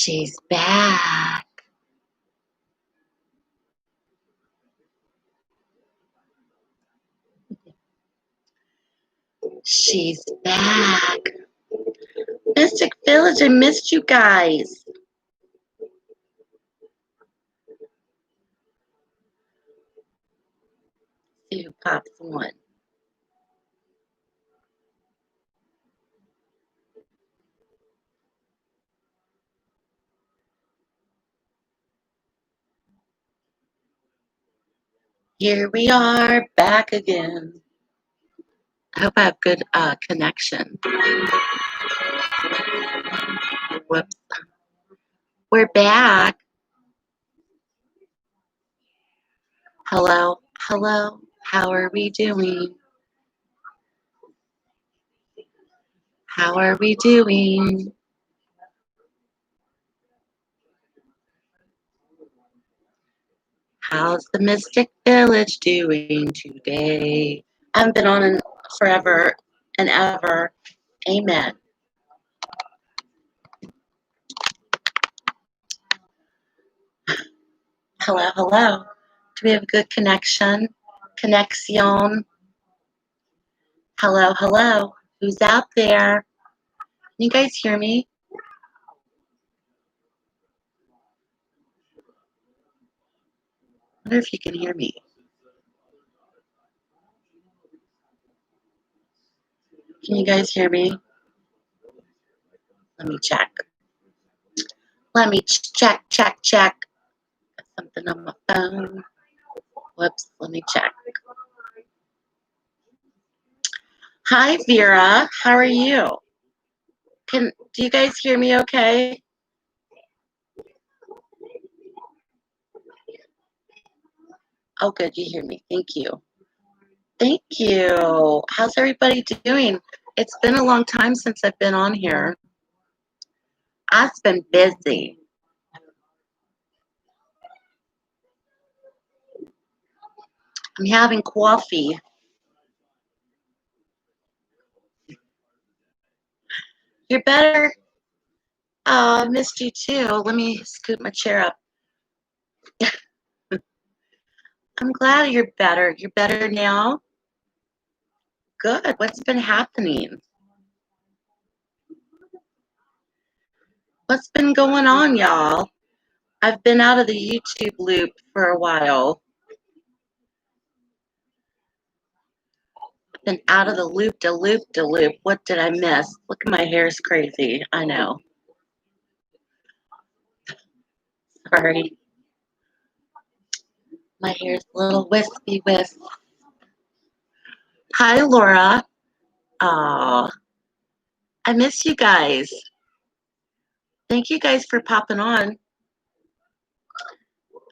She's back. She's back. Mystic Village, I missed you guys. See who pops on. Here we are, back again. I hope I have good connection. Whoops. We're back. Hello, hello. How are we doing? How are we doing? How's the Mystic Village doing today? I haven't been on in forever and ever. Amen. Hello, hello. Do we have a good connection? Connexion. Hello, hello. Who's out there? Can you guys hear me? I wonder if you can hear me. Can you guys hear me? Let me check. Let me check. Got something on my phone. Whoops, let me check. Hi, Vera. How are you? Do you guys hear me okay? Oh, good. You hear me. Thank you. Thank you. How's everybody doing? It's been a long time since I've been on here. I've been busy. I'm having coffee. You're better. Oh, I missed you too. Let me scoot my chair up. I'm glad you're better. You're better now? Good. What's been happening? What's been going on, y'all? I've been out of the YouTube loop for a while. Been out of the loop to loop to loop. What did I miss? Look at my hair's crazy. I know. Sorry. My hair's a little wispy wisp. Hi, Laura. Oh, I miss you guys. Thank you guys for popping on.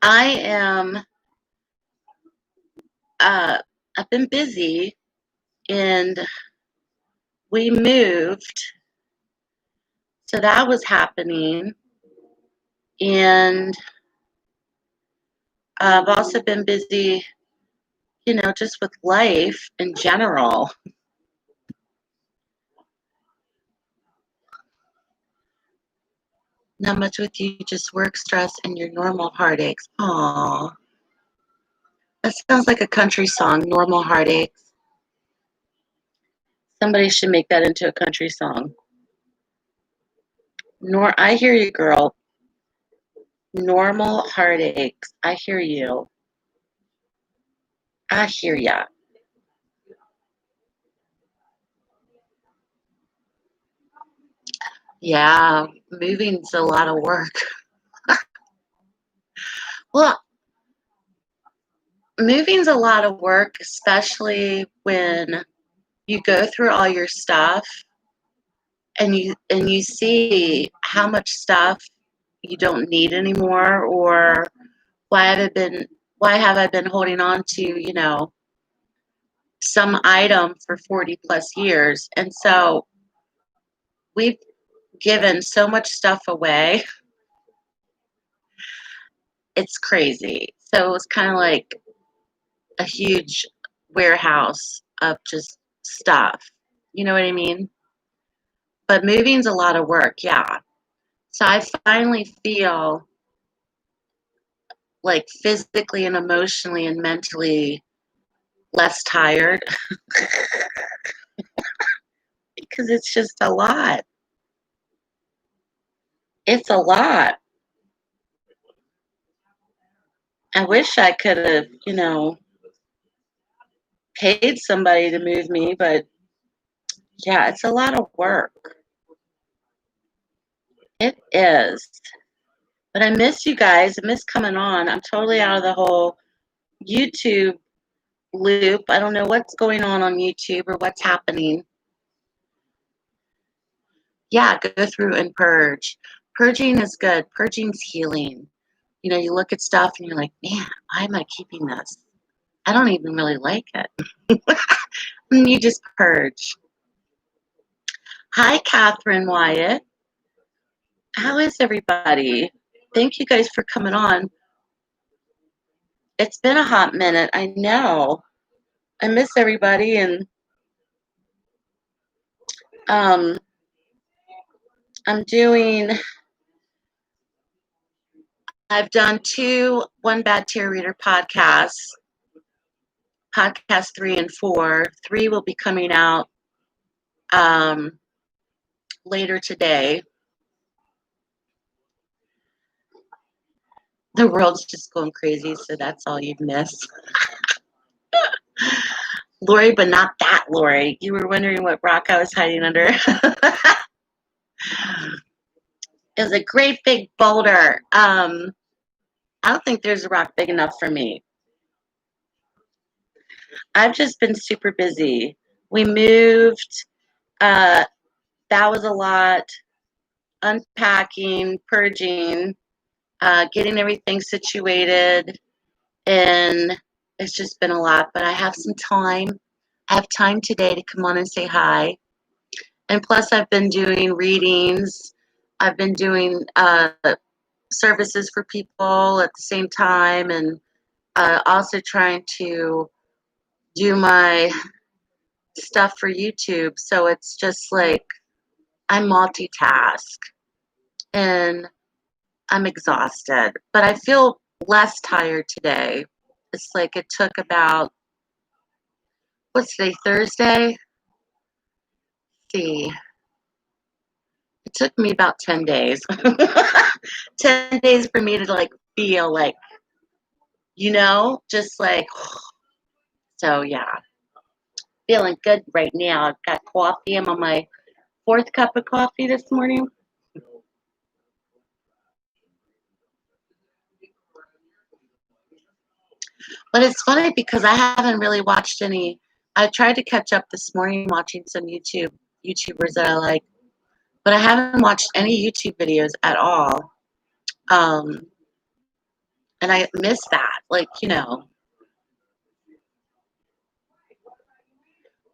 I am, I've been busy and we moved. So that was happening. And I've also been busy, just with life in general. Not much with you, just work stress and your normal heartaches. Aw. That sounds like a country song, Normal Heartaches. Somebody should make that into a country song. I hear you, girl. Normal heartaches. I hear you. I hear ya. Yeah, moving's a lot of work. Well, moving's a lot of work, especially when you go through all your stuff and you see how much stuff you don't need anymore, or why have I been holding on to, some item for 40 plus years. And so we've given so much stuff away. It's crazy. So it was kind of like a huge warehouse of just stuff. You know what I mean? But moving's a lot of work, yeah. So I finally feel like physically and emotionally and mentally less tired because it's just a lot. It's a lot. I wish I could have, paid somebody to move me, but yeah, it's a lot of work. It is. But I miss you guys. I miss coming on. I'm totally out of the whole YouTube loop. I don't know what's going on YouTube or what's happening. Yeah, go through and purge. Purging is good. Purging's healing. You look at stuff and you're like, man, why am I keeping this? I don't even really like it. And you just purge. Hi, Catherine Wyatt. How is everybody? Thank you guys for coming on. It's been a hot minute. I know. I miss everybody, and um, I'm doing. I've done two One Bad Tear Reader podcasts. Podcast 3 and 4. 3 will be coming out um, later today. The world's just going crazy, so that's all you've missed. Lori, but not that Lori. You were wondering what rock I was hiding under. It was a great big boulder. I don't think there's a rock big enough for me. I've just been super busy. We moved. That was a lot. Unpacking, purging, getting everything situated, and it's just been a lot. But I have some time. I have time today to come on and say hi. And plus, I've been doing readings. I've been doing services for people at the same time, and also trying to do my stuff for YouTube. So it's just like I multitask and I'm exhausted, but I feel less tired today. It's like it took about, what's today, Thursday? Let's see. It took me about 10 days. 10 days for me to like feel like, just like, so yeah, feeling good right now. I've got coffee. I'm on my 4th cup of coffee this morning. But it's funny because I haven't really watched any. I tried to catch up this morning watching some YouTubers that I like, but I haven't watched any YouTube videos at all. Um, and I miss that. Like,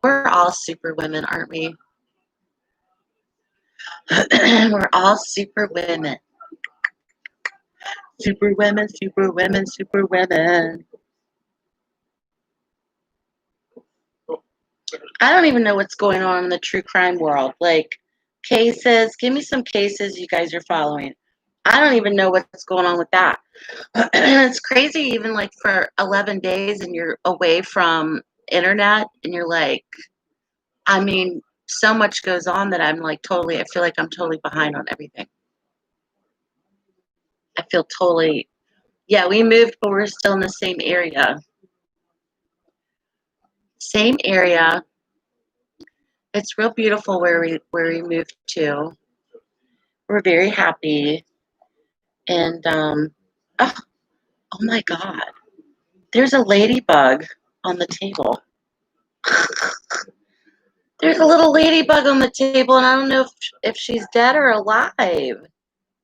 we're all super women, aren't we? We're all super women. Super women, super women, super women. I don't even know what's going on in the true crime world. Like cases, give me some cases you guys are following. I don't even know what's going on with that. It's crazy, even like for 11 days and you're away from internet and you're like, I mean, so much goes on that I'm like I feel like I'm totally behind on everything. I feel totally, yeah, we moved, but we're still in the same area. Same area. It's real beautiful where we moved to. We're very happy. And oh, oh my God, there's a ladybug on the table. There's a little ladybug on the table, and I don't know if she's dead or alive.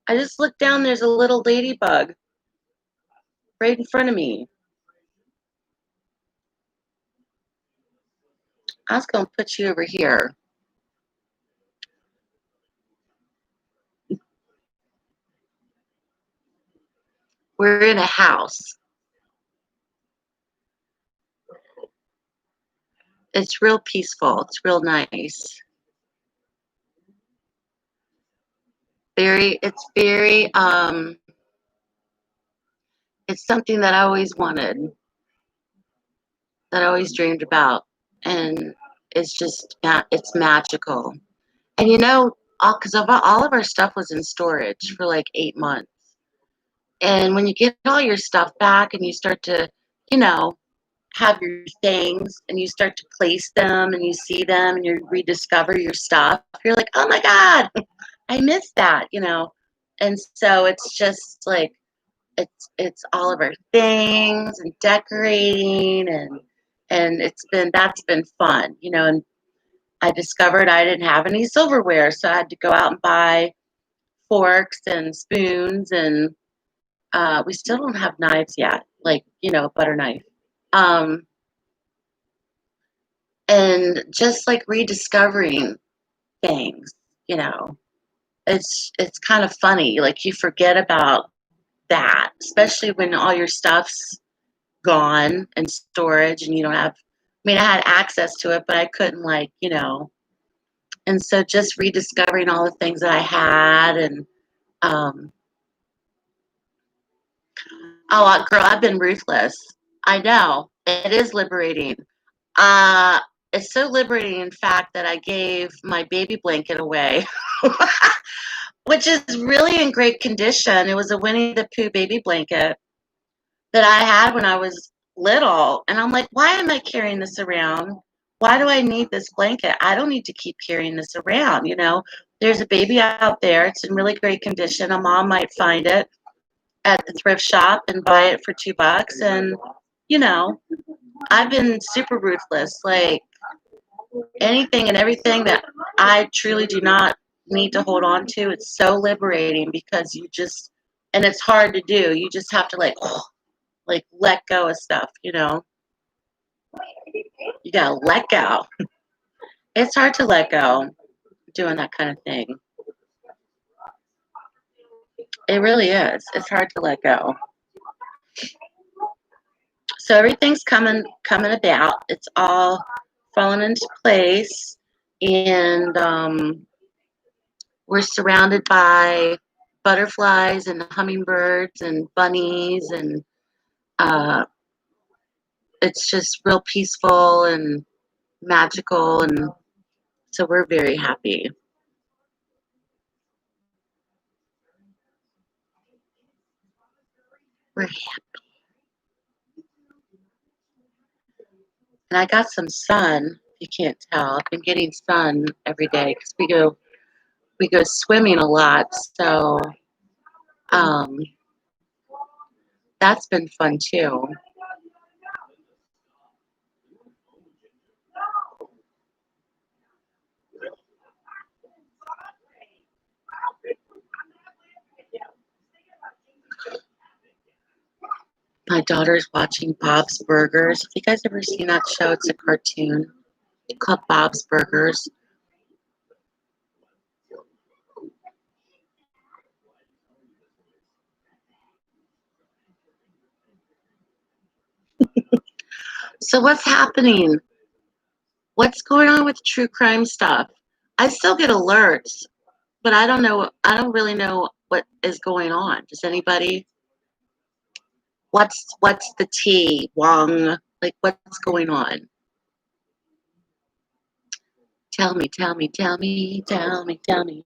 I just looked down. There's a little ladybug right in front of me. I was gonna put you over here. We're in a house. It's real peaceful. It's real nice. it's something that I always wanted, that I always dreamed about, and it's magical. And because all of our stuff was in storage for like 8 months, and when you get all your stuff back and you start to, you know, have your things and you start to place them and you see them and you rediscover your stuff, you're like, oh my god, I missed that. And so it's just like it's all of our things and decorating and that's been fun. And I discovered I didn't have any silverware, so I had to go out and buy forks and spoons, and we still don't have knives yet, like butter knife. Um, and just like rediscovering things, you know, it's kind of funny. Like you forget about that, especially when all your stuff's gone in storage and you don't have. I mean, I had access to it, but I couldn't and so just rediscovering all the things that I had and um, oh, girl, I've been ruthless. I know it is liberating. Uh, it's so liberating, in fact, that I gave my baby blanket away, which is really in great condition. It was a Winnie the Pooh baby blanket that I had when I was little. And I'm like, why am I carrying this around? Why do I need this blanket? I don't need to keep carrying this around. There's a baby out there. It's in really great condition. A mom might find it at the thrift shop and buy it for $2. And, you know, I've been super ruthless. Like anything and everything that I truly do not need to hold on to, it's so liberating because and it's hard to do. You just have to like let go of stuff. You gotta let go. It's hard to let go doing that kind of thing. It really is. It's hard to let go. So everything's coming about. It's all falling into place, and we're surrounded by butterflies and hummingbirds and bunnies, and uh, it's just real peaceful and magical, and so we're very happy. We're And I got some sun. You can't tell. I've been getting sun every day because we go swimming a lot. So um, that's been fun too. My daughter's watching Bob's Burgers. Have you guys ever seen that show? It's a cartoon called Bob's Burgers. So what's happening? What's going on with true crime stuff? I still get alerts, but I don't know. I don't really know what is going on. Does anybody? What's the tea, Wong? Like what's going on? Tell me, tell me, tell me, tell me, tell me.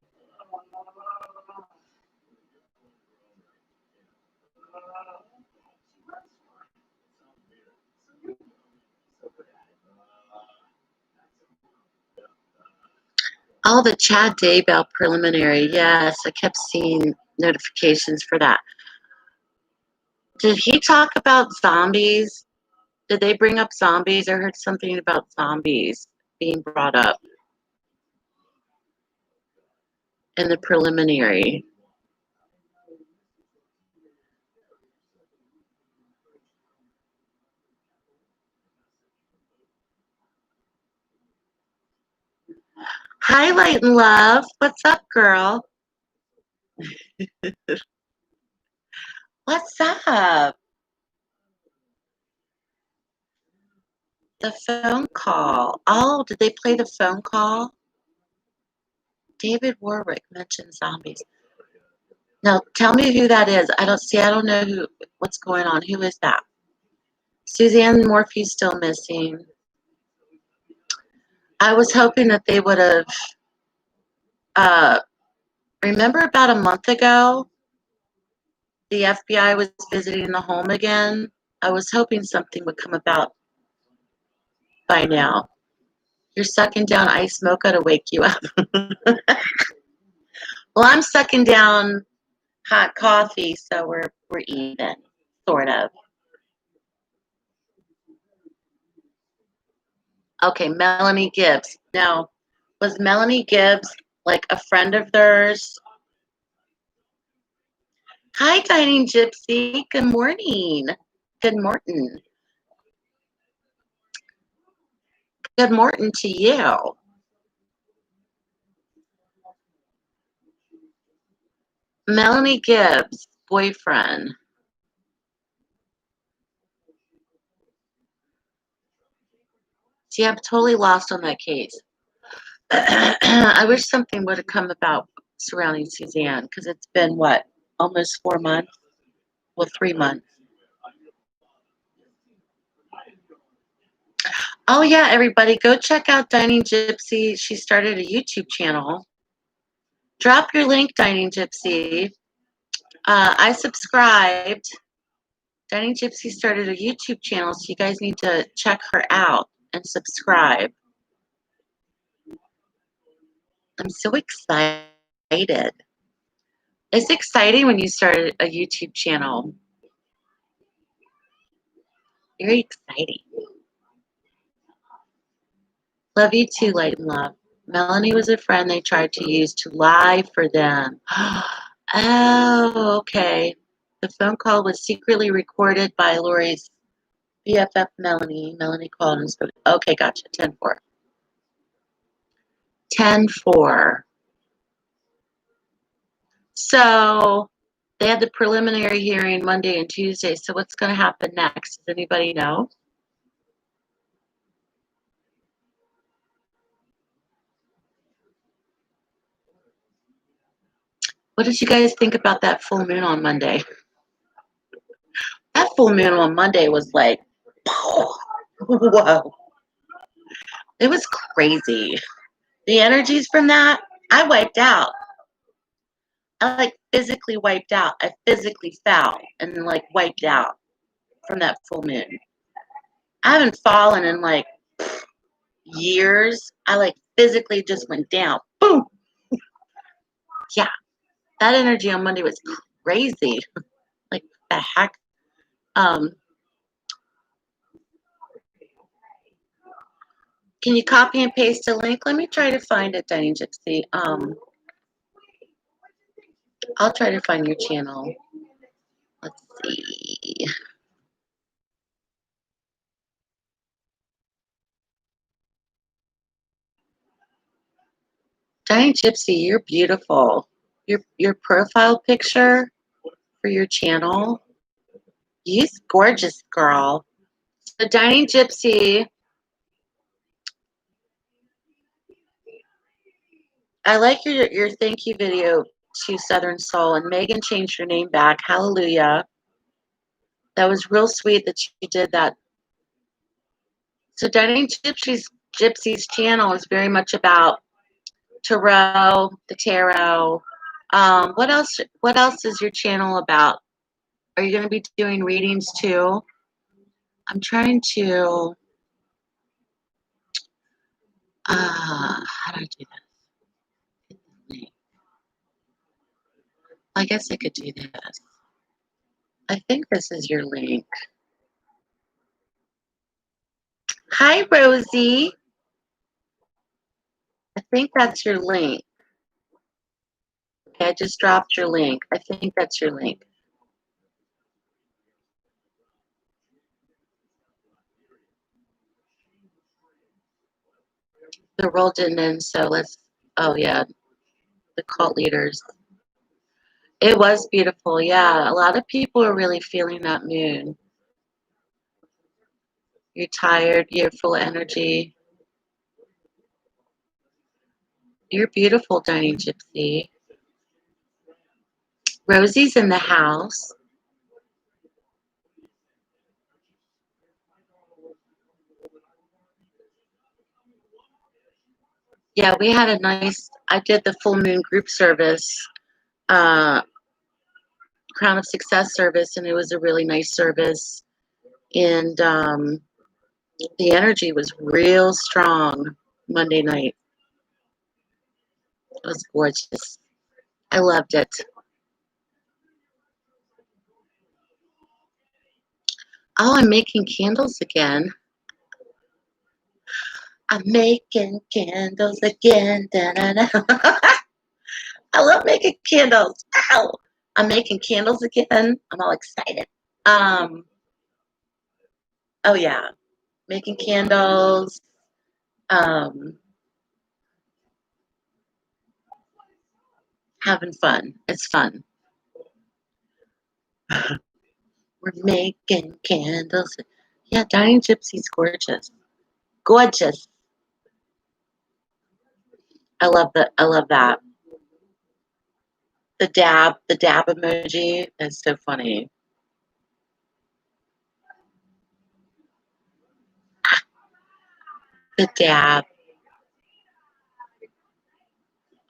Oh, the Chad Daybell preliminary. Yes, I kept seeing notifications for that. Did he talk about zombies? Did they bring up zombies? I heard something about zombies being brought up in the preliminary. Hi, Light and Love. What's up, girl? What's up? The phone call. Oh, did they play the phone call? David Warwick mentioned zombies. Now, tell me who that is. I don't know what's going on. Who is that? Suzanne Morphy's still missing. I was hoping that they would have, uh, remember about a month ago, the FBI was visiting the home again? I was hoping something would come about by now. You're sucking down ice mocha to wake you up. Well, I'm sucking down hot coffee, so we're even, sort of. Okay, Melanie Gibbs. Now, was Melanie Gibbs like a friend of theirs? Hi, Dining Gypsy. Good morning. Good morning. Good morning to you. Melanie Gibbs, boyfriend. See, I'm totally lost on that case. I wish something would have come about surrounding Suzanne because it's been what, almost 4 months? Well, 3 months. Oh, yeah, everybody, go check out Dining Gypsy. She started a YouTube channel. Drop your link, Dining Gypsy. I subscribed. Dining Gypsy started a YouTube channel, so you guys need to check her out and subscribe. I'm so excited. It's exciting when you start a YouTube channel. Very exciting. Love you too, Light and Love. Melanie was a friend they tried to use to lie for them. Oh, okay. The phone call was secretly recorded by Lori's BFF Melanie. Melanie called and spoke. Okay, gotcha. 10-4. 10-4. So they had the preliminary hearing Monday and Tuesday. So what's going to happen next? Does anybody know? What did you guys think about that full moon on Monday? That full moon on Monday was like, whoa. It was crazy. The energies from that, I wiped out. I like physically wiped out. I physically fell and like wiped out from that full moon. I haven't fallen in like years. I like physically just went down. Boom. Yeah. That energy on Monday was crazy. Like the heck. Um, can you copy and paste a link? Let me try to find it, Dining Gypsy. I'll try to find your channel. Let's see. Dining Gypsy, you're beautiful. Your profile picture for your channel, you're gorgeous, girl. So Dining Gypsy, I like your thank you video to Southern Soul, and Megan changed her name back. Hallelujah. That was real sweet that you did that. So Dining Gypsy's channel is very much about tarot, the tarot. What else? What else is your channel about? Are you going to be doing readings too? I'm trying to. How do I do that? I guess I could do this. I think this is your link. Hi, Rosie. I think that's your link. Okay, I just dropped your link. I think that's your link. The roll didn't end, so let's. Oh yeah, the cult leaders. It was beautiful. Yeah, a lot of people are really feeling that moon. You're tired. You're full of energy. You're beautiful, Dining Gypsy. Rosie's in the house. Yeah, we had a nice, I did the full moon group service, uh, Crown of Success service, and it was a really nice service. And the energy was real strong Monday night. It was gorgeous. I loved it. Oh, I'm making candles again. I'm making candles again. Da-da-da. I love making candles. Ow! I'm making candles again. I'm all excited. Um, oh yeah, making candles. Um, having fun. It's fun. We're making candles. Yeah, Dying Gypsy's gorgeous. Gorgeous. I love that. The dab emoji is so funny. The dab.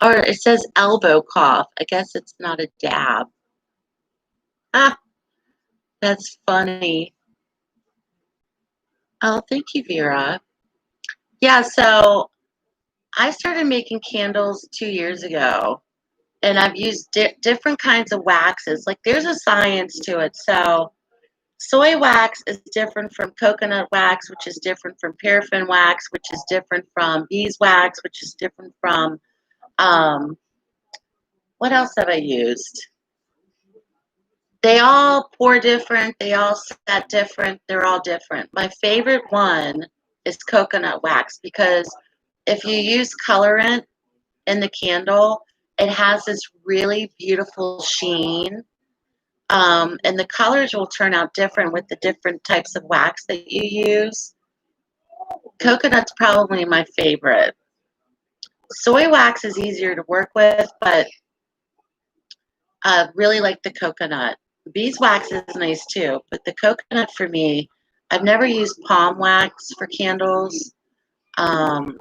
Or it says elbow cough. I guess it's not a dab. Ah, that's funny. Oh, thank you, Vera. Yeah, so I started making candles 2 years ago, and I've used different kinds of waxes. Like, there's a science to it. So, soy wax is different from coconut wax, which is different from paraffin wax, which is different from beeswax, which is different from um, what else have I used? They all pour different, they all set different, they're all different. My favorite one is coconut wax because if you use colorant in the candle, it has this really beautiful sheen. And the colors will turn out different with the different types of wax that you use. Coconut's probably my favorite. Soy wax is easier to work with, but I really like the coconut. Beeswax is nice too, but the coconut for me, I've never used palm wax for candles. Um,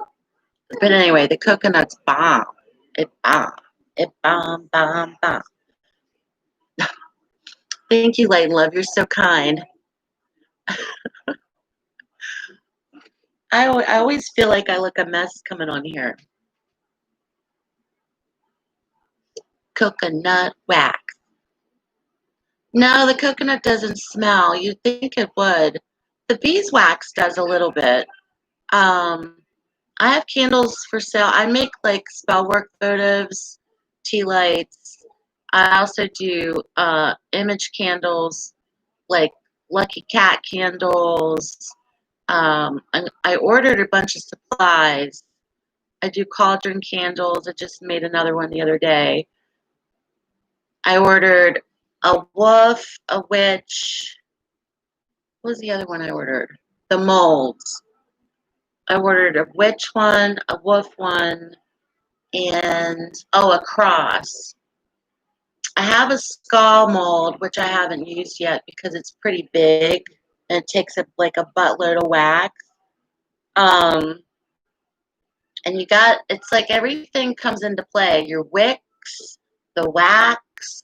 but anyway, the coconut's bomb. It bomb. It bomb, bomb, bomb. Thank you, Light and Love. You're so kind. I always feel like I look a mess coming on here. Coconut wax. No, the coconut doesn't smell. You'd think it would. The beeswax does a little bit. Um, I have candles for sale. I make like spell work votives, tea lights. I also do image candles, like lucky cat candles. I ordered a bunch of supplies. I do cauldron candles. I just made another one the other day. I ordered a wolf, a witch. What was the other one I ordered? The molds. I ordered a witch one, a wolf one, and oh, a cross. I have a skull mold, which I haven't used yet because it's pretty big and it takes up like a buttload of wax. Um, and you got, it's like everything comes into play. Your wicks, the wax,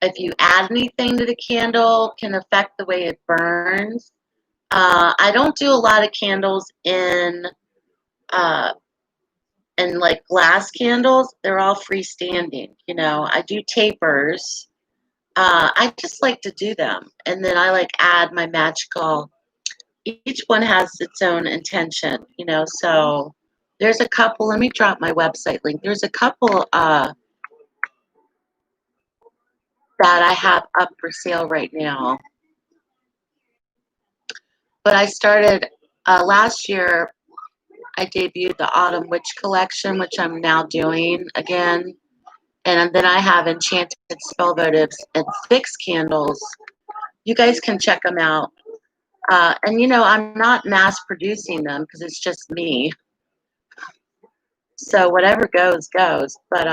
if you add anything to the candle, can affect the way it burns. I don't do a lot of candles uh, in like glass candles. They're all freestanding. You know, I do tapers. I just like to do them, and then I like add my magical. Each one has its own intention, you know. So there's a couple. Let me drop my website link. There's a couple that I have up for sale right now. But I started last year. I debuted the Autumn Witch collection, which I'm now doing again. And then I have Enchanted Spell Votives and Fixed Candles. You guys can check them out. And you know, I'm not mass producing them because it's just me. So whatever goes, goes. But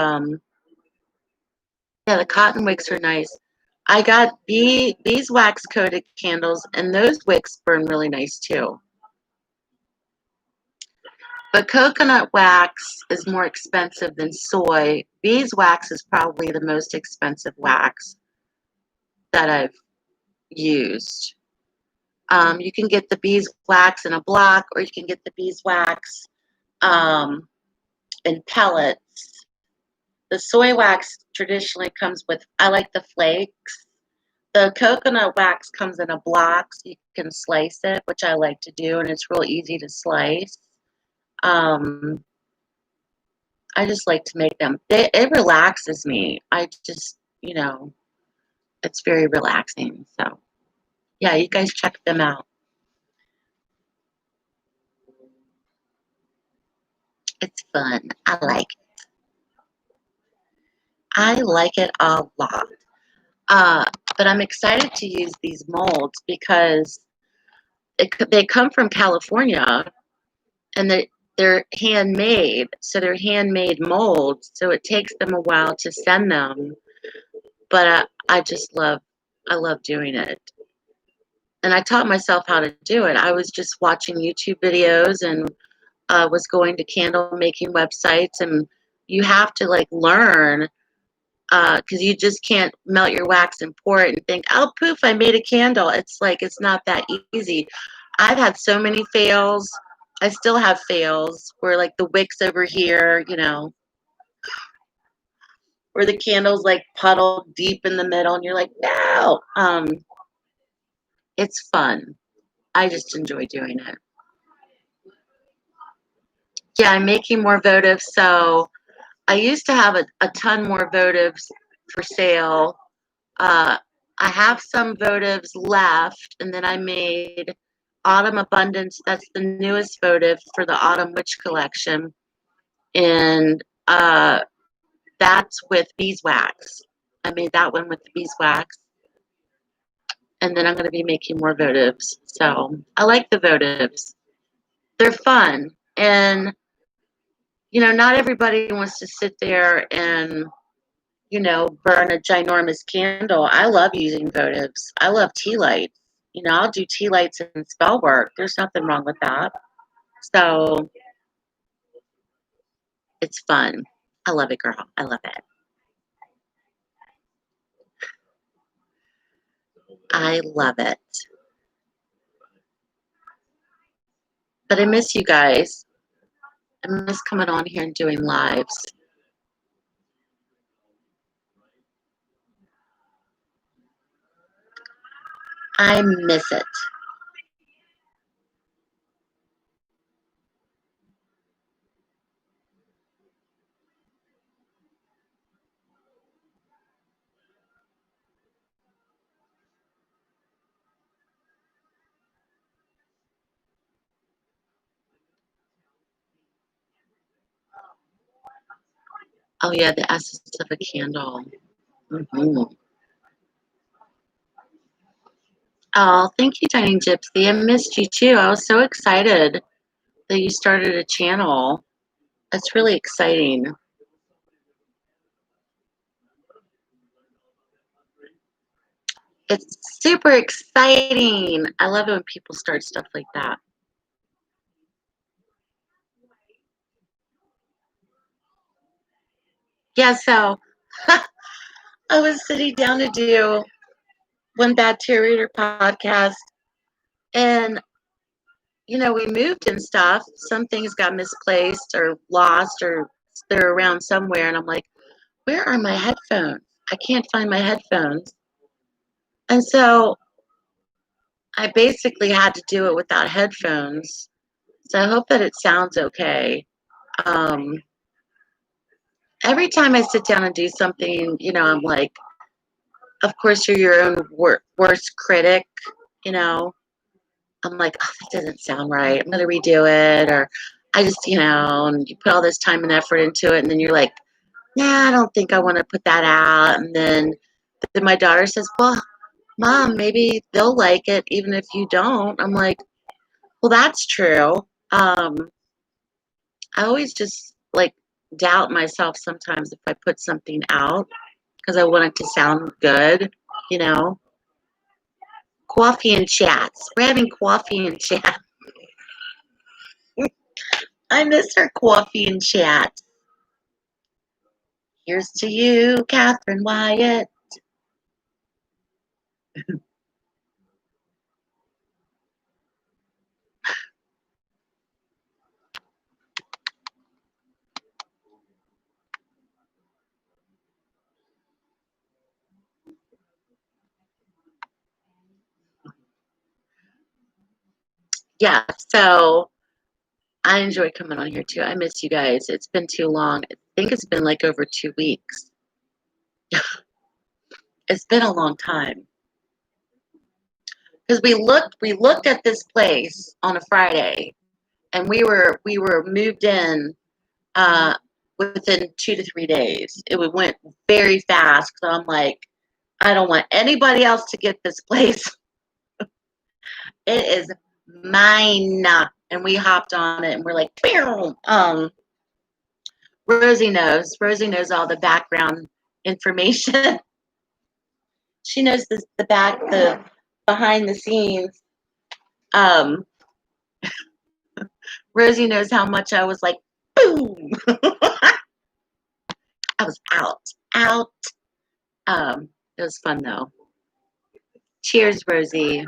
Yeah, the cotton wicks are nice. I got beeswax coated candles, and those wicks burn really nice too. But coconut wax is more expensive than soy. Beeswax is probably the most expensive wax that I've used. You can get the beeswax in a block, or you can get the beeswax um, in pellets. The soy wax traditionally comes with, I like the flakes. The coconut wax comes in a block, so you can slice it, which I like to do, and it's real easy to slice. Um, I just like to make them. It relaxes me. I just, it's very relaxing. So, yeah, you guys check them out. It's fun. I like it a lot. Uh, but I'm excited to use these molds because they come from California, and they're handmade. So they're handmade molds. So it takes them a while to send them. But I just I love doing it. And I taught myself how to do it. I was just watching YouTube videos and was going to candle making websites, and you have to like learn because you just can't melt your wax and pour it and think, oh, poof, I made a candle. It's like, it's not that easy. I've had so many fails. I still have fails where like the wick's over here, where the candle's like puddled deep in the middle, and you're like, no. It's fun. I just enjoy doing it. Yeah, I'm making more votives. So I used to have a ton more votives for sale. Uh, I have some votives left, and then I made Autumn Abundance. That's the newest votive for the Autumn Witch collection, and that's with beeswax. I made that one with the beeswax, and then I'm going to be making more votives. So I like the votives. They're fun, and not everybody wants to sit there and burn a ginormous candle. I love using votives. I love tea lights. I'll do tea lights and spell work. There's nothing wrong with that. So it's fun. I love it, girl. I love it. I love it. But I miss you guys. I miss coming on here and doing lives. I miss it. Oh, yeah, the essence of a candle. Oh, thank you, Dining Gypsy. I missed you too. I was so excited that you started a channel. That's really exciting. It's super exciting. I love it when people start stuff like that. Yeah, so I was sitting down to do One Bad Tarot Reader podcast, and we moved and stuff. Some things got misplaced or lost, or they're around somewhere, and I'm like, where are my headphones? I can't find my headphones. And so I basically had to do it without headphones. So I hope that it sounds okay. Um, every time I sit down and do something, I'm like, of course, you're your own worst critic. You know, I'm like, oh, that doesn't sound right. I'm gonna redo it, or I just, and you put all this time and effort into it, and then you're like, nah, I don't think I want to put that out. And then my daughter says, well, Mom, maybe they'll like it even if you don't. I'm like, well, that's true. I always just like doubt myself sometimes if I put something out. because I want it to sound good, you know. Coffee and chats. We're having coffee and chat. I miss our coffee and chat. Here's to you, Catherine Wyatt. Yeah, so I enjoy coming on here too. I miss you guys. It's been too long. I think it's been like over 2 weeks. It's been a long time. Because we looked at this place on a Friday and we were moved in uh within 2 to 3 days. It went very fast. So I'm like, I don't want anybody else to get this place. It is mine. And we hopped on it and we're like, "Pew!" Rosie knows. Rosie knows all the background information. She knows the behind the scenes. Um, Rosie knows how much I was like, boom. I was out. It was fun though. Cheers, Rosie.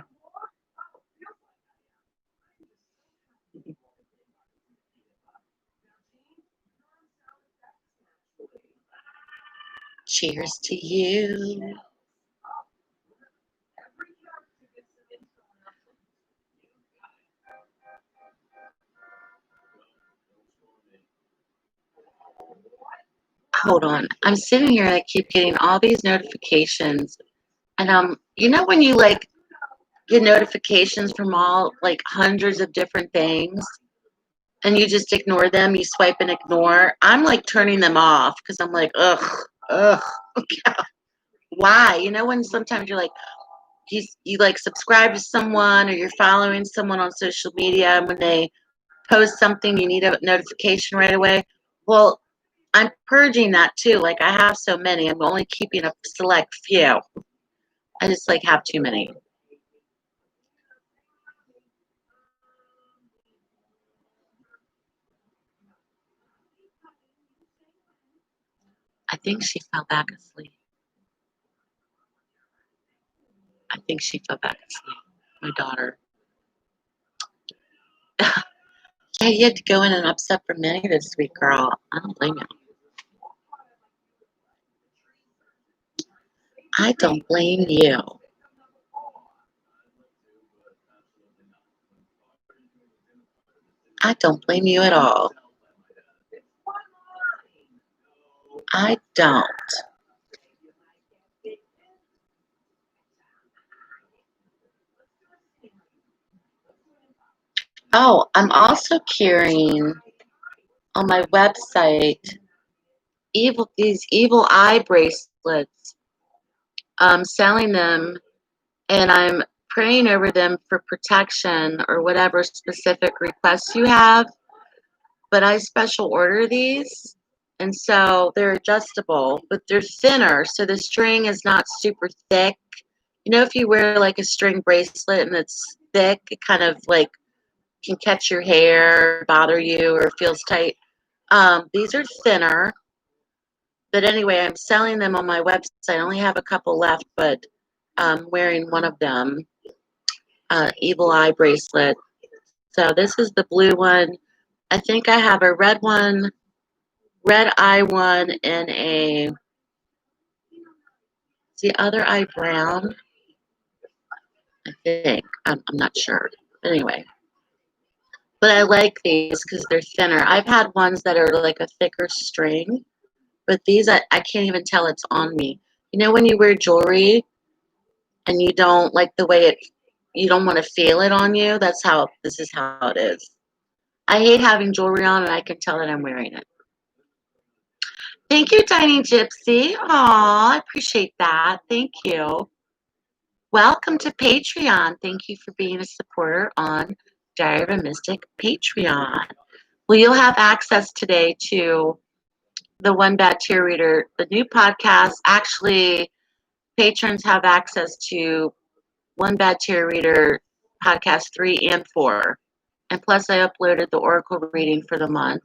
Cheers to you. Hold on. I'm sitting here and I keep getting all these notifications. And you know when you like get notifications from all like hundreds of different things and you just ignore them, you swipe and ignore. I'm like turning them off because I'm like, ugh, why? You know when sometimes you're like you like subscribe to someone or you're following someone on social media and when they post something you need a notification right away. Well, I'm purging that too. Like I have so many. I'm only keeping a select few. I just like have too many. I think she fell back asleep. I think she fell back asleep. My daughter. Yeah, you had to go in and upset for Minnie this week, girl. I don't blame you. I don't blame you. I don't blame you at all. I don't. Oh, I'm also carrying on my website these evil eye bracelets. I'm selling them and I'm praying over them for protection or whatever specific requests you have. But I special order these. And so they're adjustable, but they're thinner. So the string is not super thick. You know, if you wear like a string bracelet and it's thick, it kind of like can catch your hair, bother you, or feels tight. These are thinner. But anyway, I'm selling them on my website. I only have a couple left, but I'm wearing one of them, Evil Eye bracelet. So this is the blue one. I think I have a red one, red eye one, and a is the other eye brown? I think. I'm not sure. But anyway, but I like these because they're thinner. I've had ones that are like a thicker string, but these I can't even tell it's on me. You know when you wear jewelry and you don't like the way you don't want to feel it on you? That's how this is how it is. I hate having jewelry on and I can tell that I'm wearing it. Thank you, Tiny Gypsy. Aw, I appreciate that. Thank you. Welcome to Patreon. Thank you for being a supporter on Diary of a Mystic Patreon. Well, you'll have access today to the One Bad Tear Reader, the new podcast. Actually, patrons have access to One Bad Tear Reader podcast 3 and 4. And plus, I uploaded the Oracle reading for the month.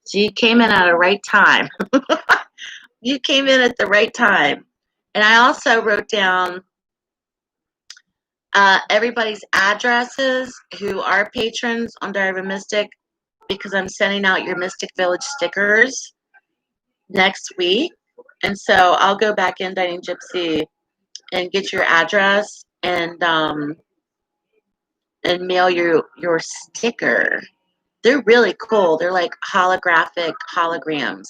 So you came in at the right time. You came in at the right time. And I also wrote down everybody's addresses who are patrons on Diary of a Mystic, because I'm sending out your Mystic Village stickers next week. And so I'll go back in Dining Gypsy and get your address and mail you your sticker. They're really cool. They're like holographic holograms.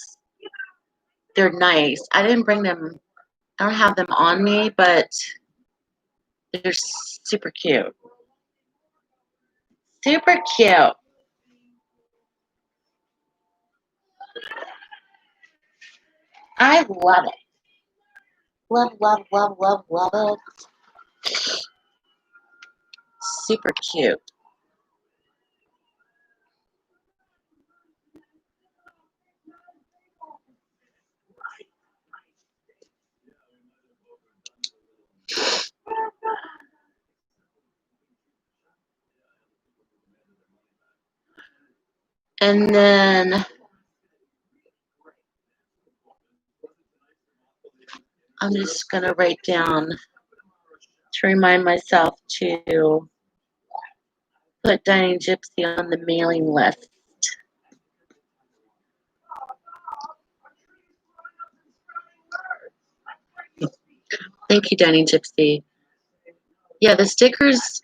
They're nice. I didn't bring them. I don't have them on me, but they're super cute. Super cute. I love it. Love, love, love, love, love it. Super cute. And then I'm just going to write down to remind myself to put Dining Gypsy on the mailing list. Thank you, Dining Gypsy. Yeah, the stickers,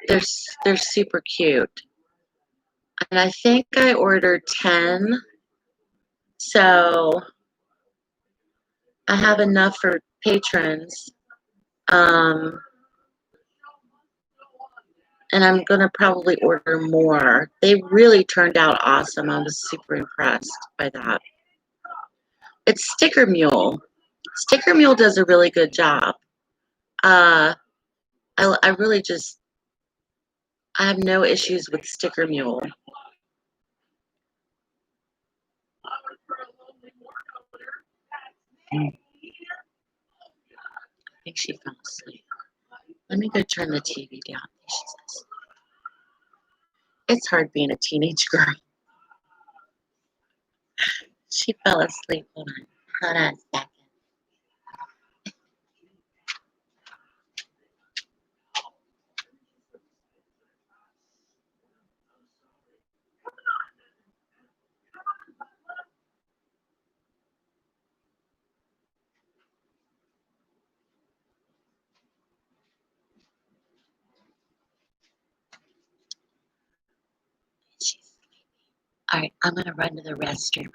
they're super cute. And I think I ordered 10. So I have enough for patrons. And I'm going to probably order more. They really turned out awesome. I was super impressed by that. It's Sticker Mule. Sticker Mule does a really good job. I really just, I have no issues with Sticker Mule. I think she fell asleep. Let me go turn the TV down. It's hard being a teenage girl. She fell asleep. Hold on a second. She's sleeping. All right, I'm going to run to the restroom.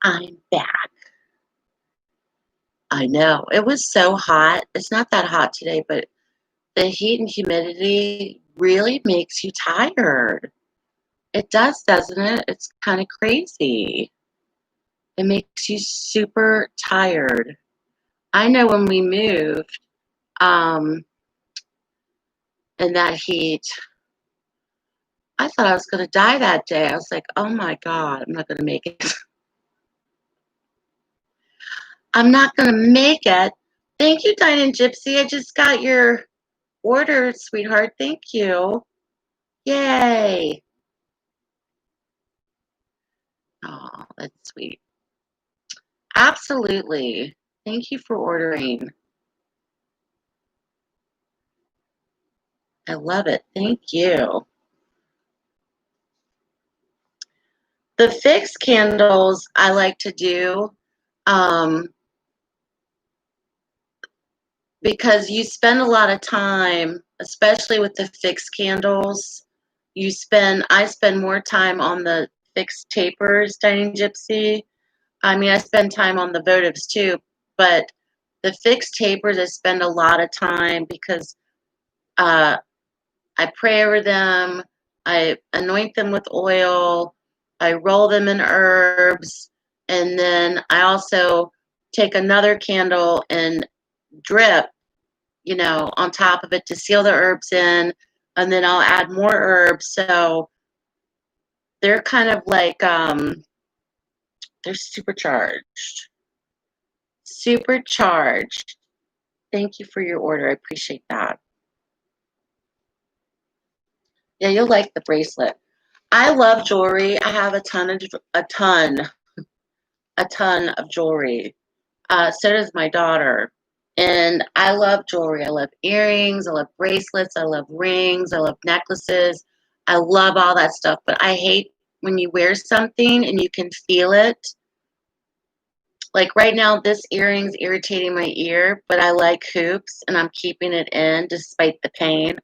I'm back. I know. It was so hot. It's not that hot today, but the heat and humidity really makes you tired. It does, doesn't it? It's kind of crazy. It makes you super tired. I know when we moved, um, in that heat, I thought I was gonna die that day. I was like, "Oh my god, I'm not gonna make it. I'm not gonna make it." Thank you, Dining Gypsy. I just got your order, sweetheart. Thank you. Yay. Oh, that's sweet. Absolutely. Thank you for ordering. I love it. Thank you. The fixed candles I like to do, um, because you spend a lot of time, especially with the fixed candles. I spend more time on the fixed tapers, Dining Gypsy. I mean, I spend time on the votives too, but the fixed tapers, I spend a lot of time because uh, I pray over them, I anoint them with oil, I roll them in herbs, and then I also take another candle and drip, on top of it to seal the herbs in, and then I'll add more herbs. So they're kind of like they're supercharged. Supercharged. Thank you for your order. I appreciate that. Yeah, you'll like the bracelet. I love jewelry. I have a ton of jewelry. So does my daughter. And I love jewelry. I love earrings. I love bracelets. I love rings. I love necklaces. I love all that stuff. But I hate when you wear something and you can feel it. Like right now, this earring's irritating my ear, but I like hoops and I'm keeping it in despite the pain.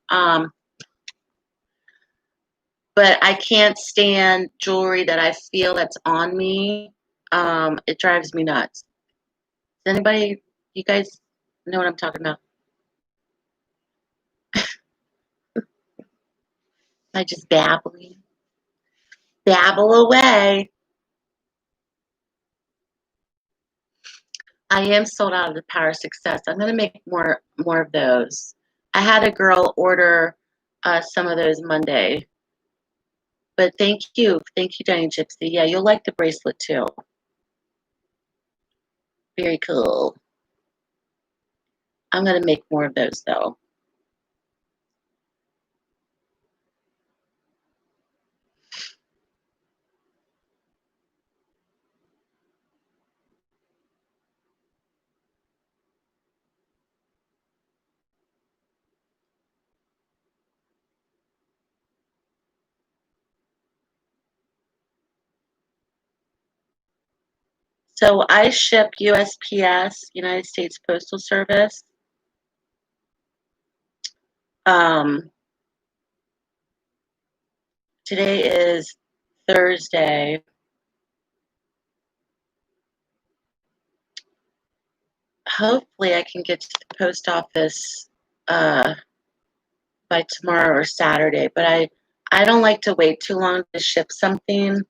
But I can't stand jewelry that I feel that's on me. It drives me nuts. Does anybody, you guys know what I'm talking about? I just babbling, babble away. I am sold out of the Power of Success. I'm gonna make more of those. I had a girl order some of those Monday, but thank you, Diane Gypsy. Yeah, you'll like the bracelet too. Very cool. I'm gonna make more of those though. So I ship USPS, United States Postal Service. Um, Today is Thursday. Hopefully, I can get to the post office uh, by tomorrow or Saturday. But I don't like to wait too long to ship something.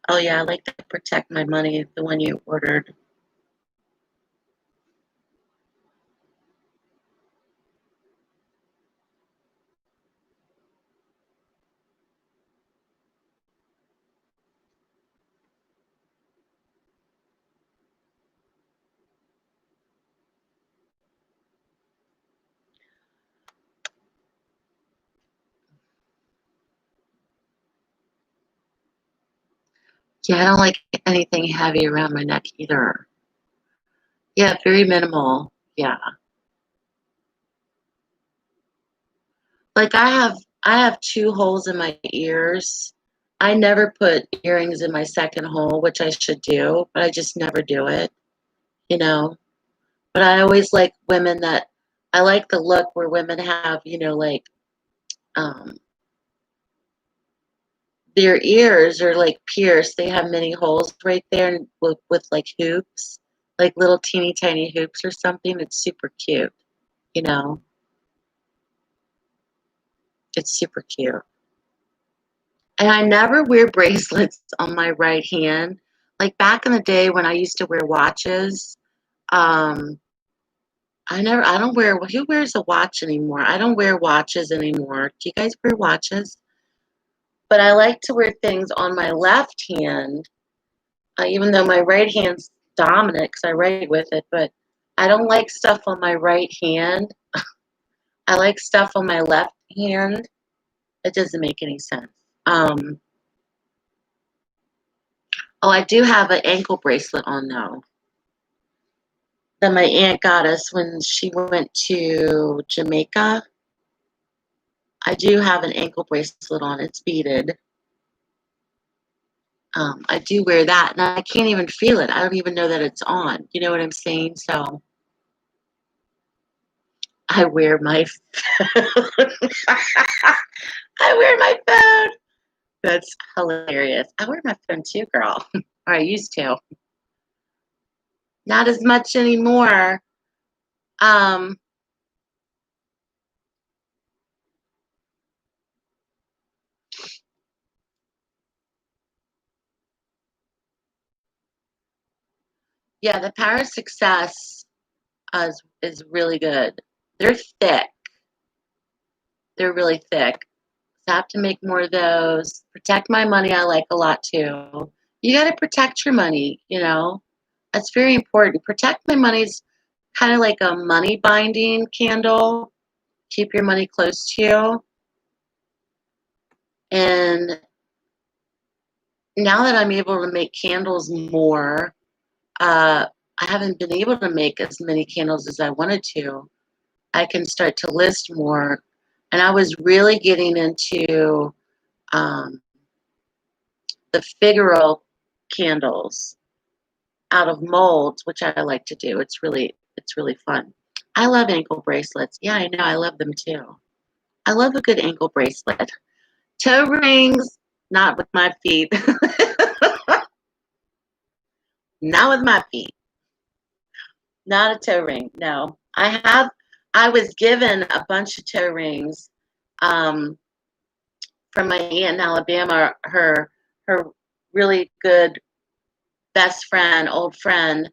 Oh yeah, I like to protect my money, the one you ordered. Yeah, I don't like anything heavy around my neck either. Yeah, very minimal. Yeah. Like I have two holes in my ears. I never put earrings in my second hole, which I should do, but I just never do it, you know. But I always like women that I like the look where women have, like um their ears are like pierced. They have many holes right there and with like hoops, like little teeny tiny hoops or something. It's super cute, you know. It's super cute. And I never wear bracelets on my right hand. Like back in the day when I used to wear watches, um, I don't wear, who wears a watch anymore? I don't wear watches anymore. Do you guys wear watches? But I like to wear things on my left hand, even though my right hand's dominant because I write with it, but I don't like stuff on my right hand. I like stuff on my left hand. It doesn't make any sense. Um, oh, I do have an ankle bracelet on though that my aunt got us when she went to Jamaica. I do have an ankle bracelet on. It's beaded. I do wear that, and I can't even feel it. I don't even know that it's on. You know what I'm saying? So I wear my I wear my phone. That's hilarious. I wear my phone too, girl. Or I used to. Not as much anymore. Um, yeah, the Power of Success is really good. They're thick. They're really thick. So I have to make more of those. Protect my money, I like a lot too. You got to protect your money, you know. That's very important. Protect my money is kind of like a money binding candle. Keep your money close to you. And now that I'm able to make candles more, I haven't been able to make as many candles as I wanted to. I can start to list more. And I was really getting into um, the Figaro candles out of molds, which I like to do. It's really fun. I love ankle bracelets. Yeah, I know. I love them too. I love a good ankle bracelet. Toe rings, not with my feet. Not with my feet. Not a toe ring. No. I was given a bunch of toe rings um, from my aunt in Alabama. Her really good best friend, old friend,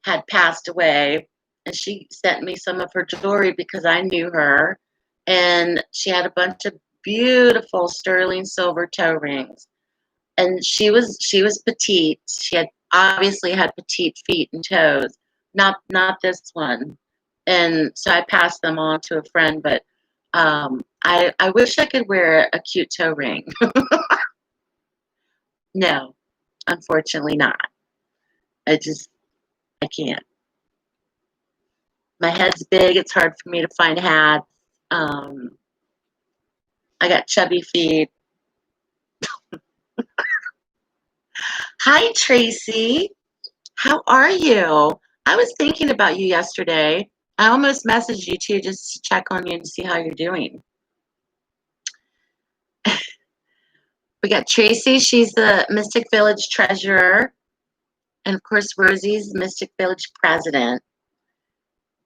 had passed away, and she sent me some of her jewelry because I knew her, and she had a bunch of beautiful sterling silver toe rings. And she was petite. She had obviously had petite feet and toes. Not this one. And so I passed them on to a friend, but I wish I could wear a cute toe ring. No, unfortunately not. I can't. My head's big. It's hard for me to find hats. Um, I got chubby feet. Hi, Tracy. How are you? I was thinking about you yesterday. I almost messaged you too just to check on you and see how you're doing. We got Tracy. She's the Mystic Village treasurer. And of course, Rosie's Mystic Village president.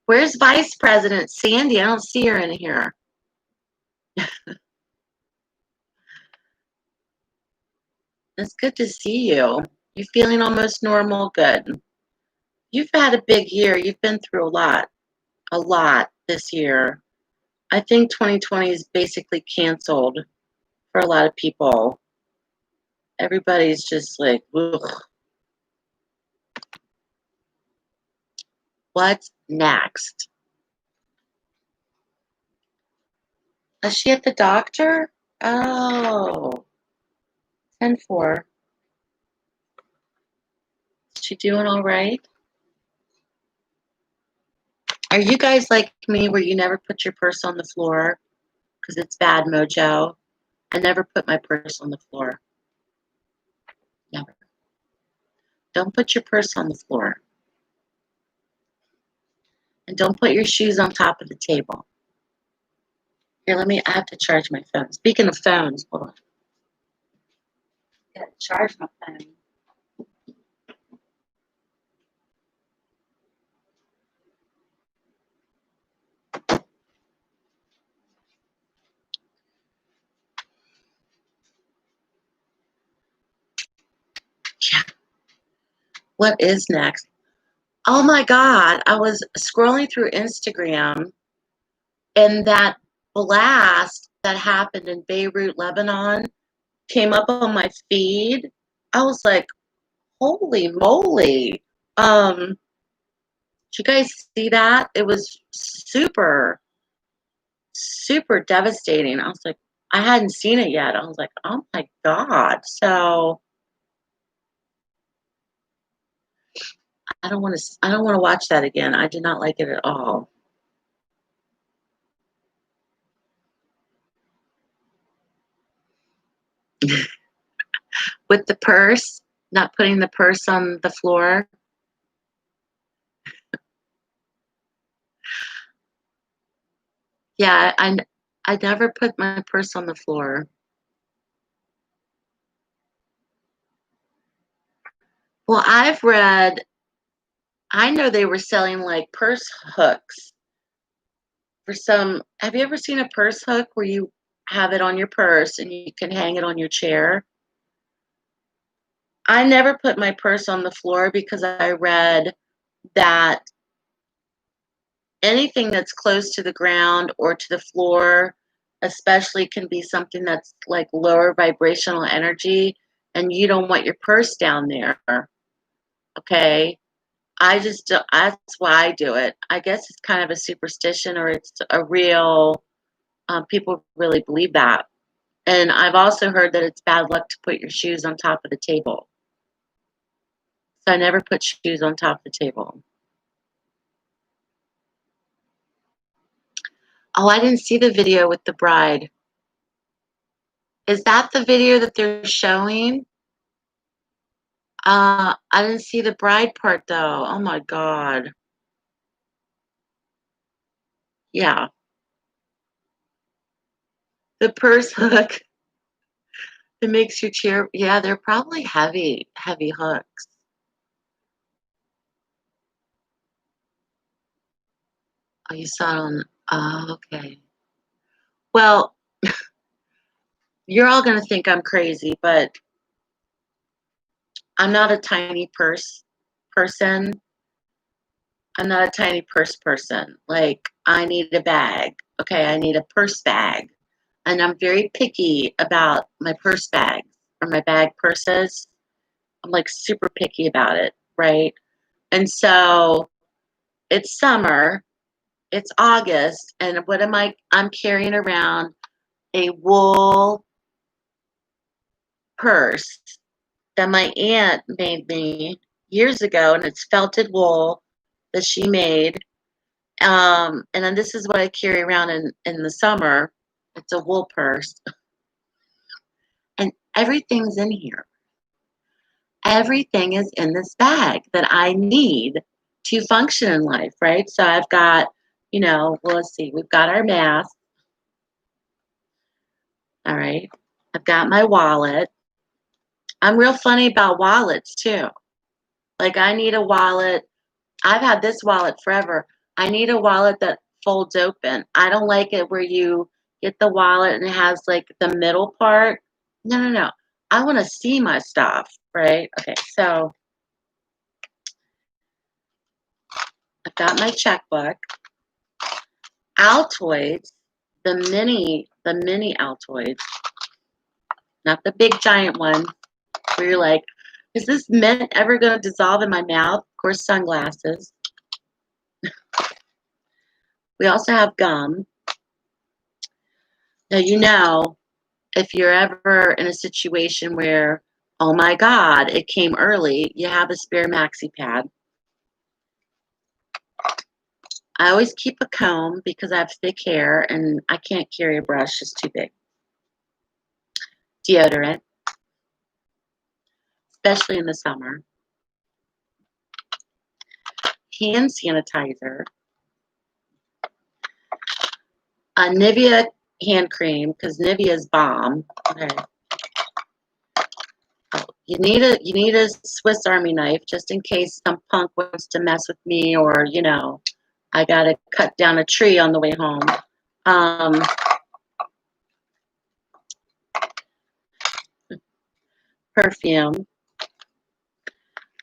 Where's Vice President Sandy? I don't see her in here. It's good to see you. You feeling almost normal? Good. You've had a big year. You've been through a lot this year. I think 2020 is basically canceled for a lot of people. Everybody's just like, ugh, what's next? Is she at the doctor? Oh, 10-4. Is she doing all right? Are you guys like me where you never put your purse on the floor because it's bad mojo? I never put my purse on the floor. Never. Don't put your purse on the floor. And don't put your shoes on top of the table. Here, I have to charge my phone. Speaking of phones, hold on. Got to charge my phone. Yeah. What is next? Oh my God. I was scrolling through Instagram and that blast that happened in Beirut, Lebanon came up on my feed. I was like, holy moly. Did you guys see that? It was super, super devastating. I was like, I hadn't seen it yet. I was like, oh my God. So I don't want to watch that again. I did not like it at all. With the purse, not putting the purse on the floor. Yeah, I never put my purse on the floor. Well, I know they were selling like purse hooks for some. Have you ever seen a purse hook where you have it on your purse and you can hang it on your chair? I never put my purse on the floor because I read that anything that's close to the ground or to the floor, especially, can be something that's like lower vibrational energy, and you don't want your purse down there. Okay. That's why I do it. I guess it's kind of a superstition or it's a real, people really believe that. And I've also heard that it's bad luck to put your shoes on top of the table. So I never put shoes on top of the table. Oh, I didn't see the video with the bride. Is that the video that they're showing? I didn't see the bride part though. Oh my God. Yeah. The purse hook that makes your chair. Yeah, they're probably heavy, heavy hooks. Oh, you saw it on. Oh, okay. Well, you're all going to think I'm crazy, but I'm not a tiny purse person. I'm not a tiny purse person. Like, I need a bag. Okay, I need a purse bag. And I'm very picky about my purse bags or my bag purses. I'm like super picky about it, right? And so it's summer, it's August, and what am I? I'm carrying around a wool purse that my aunt made me years ago, and it's felted wool that she made. And then this is what I carry around in the summer. It's a wool purse, and everything's in here. Everything is in this bag that I need to function in life, right? So I've got, well, let's see, we've got our mask. All right. I've got my wallet. I'm real funny about wallets too. Like, I need a wallet. I've had this wallet forever. I need a wallet that folds open. I don't like it where you get the wallet and it has like the middle part. No, no, no. I want to see my stuff, right? Okay, so I've got my checkbook. Altoids, the mini Altoids, not the big giant one where you're like, is this mint ever going to dissolve in my mouth? Of course, sunglasses. We also have gum. Now, if you're ever in a situation where, oh my God, it came early, you have a spare maxi pad. I always keep a comb because I have thick hair and I can't carry a brush, it's too big. Deodorant, especially in the summer. Hand sanitizer. A Nivea hand cream because Nivea's bomb. Okay. you need a Swiss Army knife just in case some punk wants to mess with me, or I gotta cut down a tree on the way home. Um, Perfume,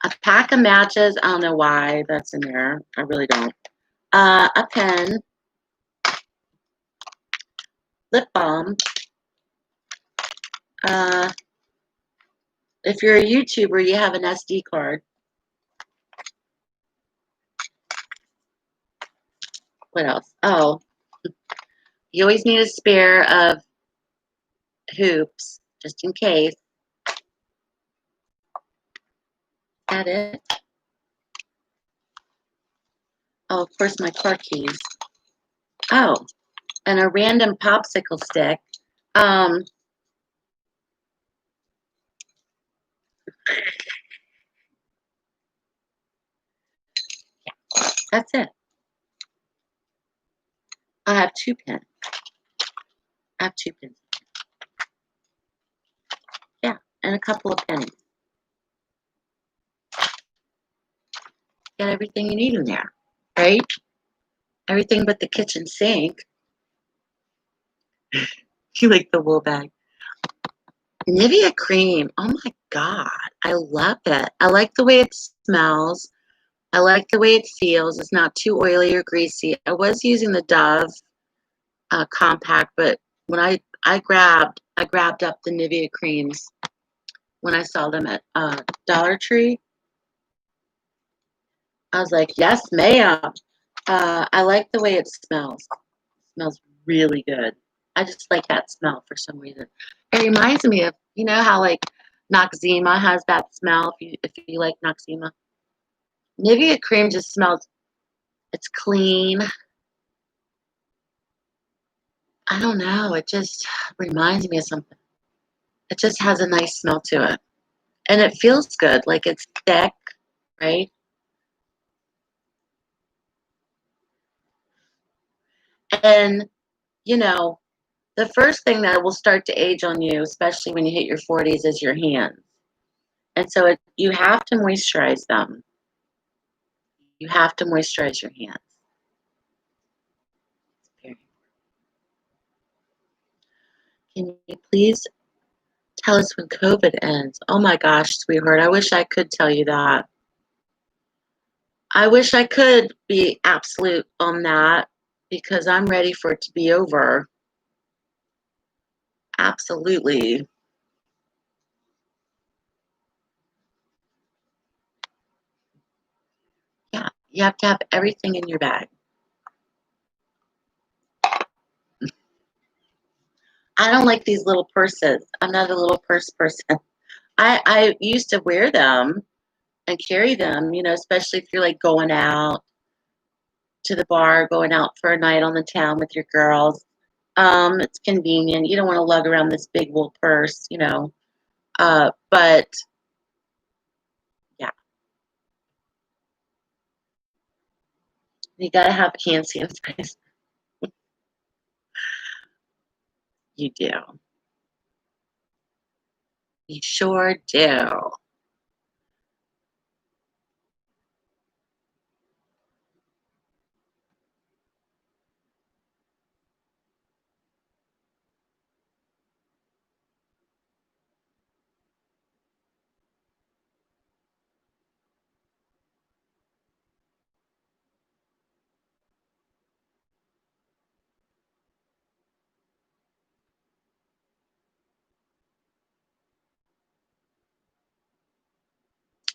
a pack of matches. I don't know why that's in there. I really don't. A pen, lip balm. Uh, if you're a YouTuber, you have an SD card. What else? Oh, you always need a spare of hoops, just in case. That it? Oh, of course, my car keys. Oh, and a random popsicle stick. Um, that's it. I have 2 pens. I have 2 pens. Yeah, and a couple of pennies. Got everything you need in there, right? Everything but the kitchen sink. You like the wool bag. Nivea cream. Oh my God. I love it. I like the way it smells. I like the way it feels. It's not too oily or greasy. I was using the Dove compact, but when I grabbed up the Nivea creams when I saw them at Dollar Tree. I was like, yes, ma'am. I like the way it smells. It smells really good. I just like that smell for some reason. It reminds me of, how like Noxzema has that smell, if you like Noxzema. Nivea cream just smells, it's clean. I don't know. It just reminds me of something. It just has a nice smell to it. And it feels good. Like it's thick, right? And, you know, the first thing that will start to age on you, especially when you hit your 40s, is your hands. And so you have to moisturize them. You have to moisturize your hands. Can you please tell us when COVID ends? Oh my gosh, sweetheart, I wish I could tell you that. I wish I could be absolute on that because I'm ready for it to be over. Absolutely. Yeah, you have to have everything in your bag. I don't like these little purses. I'm not a little purse person. I used to wear them and carry them, especially if you're like going out to the bar, going out for a night on the town with your girls. It's convenient. You don't want to lug around this big wool purse. But yeah, you gotta have hand sanitizer. You do. You sure do.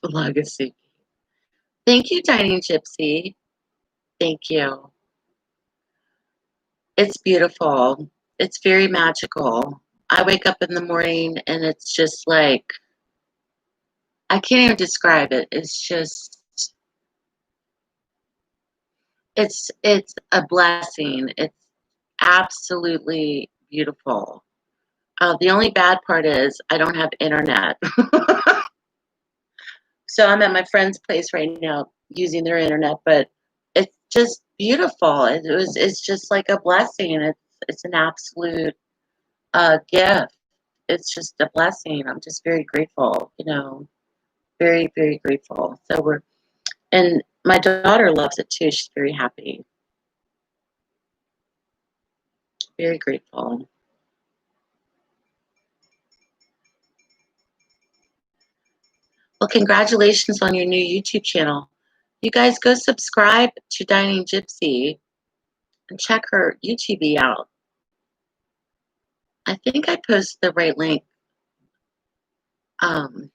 Legacy. Thank you, Dining Gypsy. Thank you. It's beautiful. It's very magical. I wake up in the morning and it's just like I can't even describe it. It's a blessing. It's absolutely beautiful. The only bad part is I don't have internet. So I'm at my friend's place right now using their internet, but it's just beautiful. It's just like a blessing. It's an absolute gift. it's just a blessing. I'm just very grateful, very, very grateful. So and my daughter loves it too. She's very happy, very grateful. Well, congratulations on your new YouTube channel. You guys go subscribe to Dining Gypsy and check her YouTube out. I think I posted the right link. Um,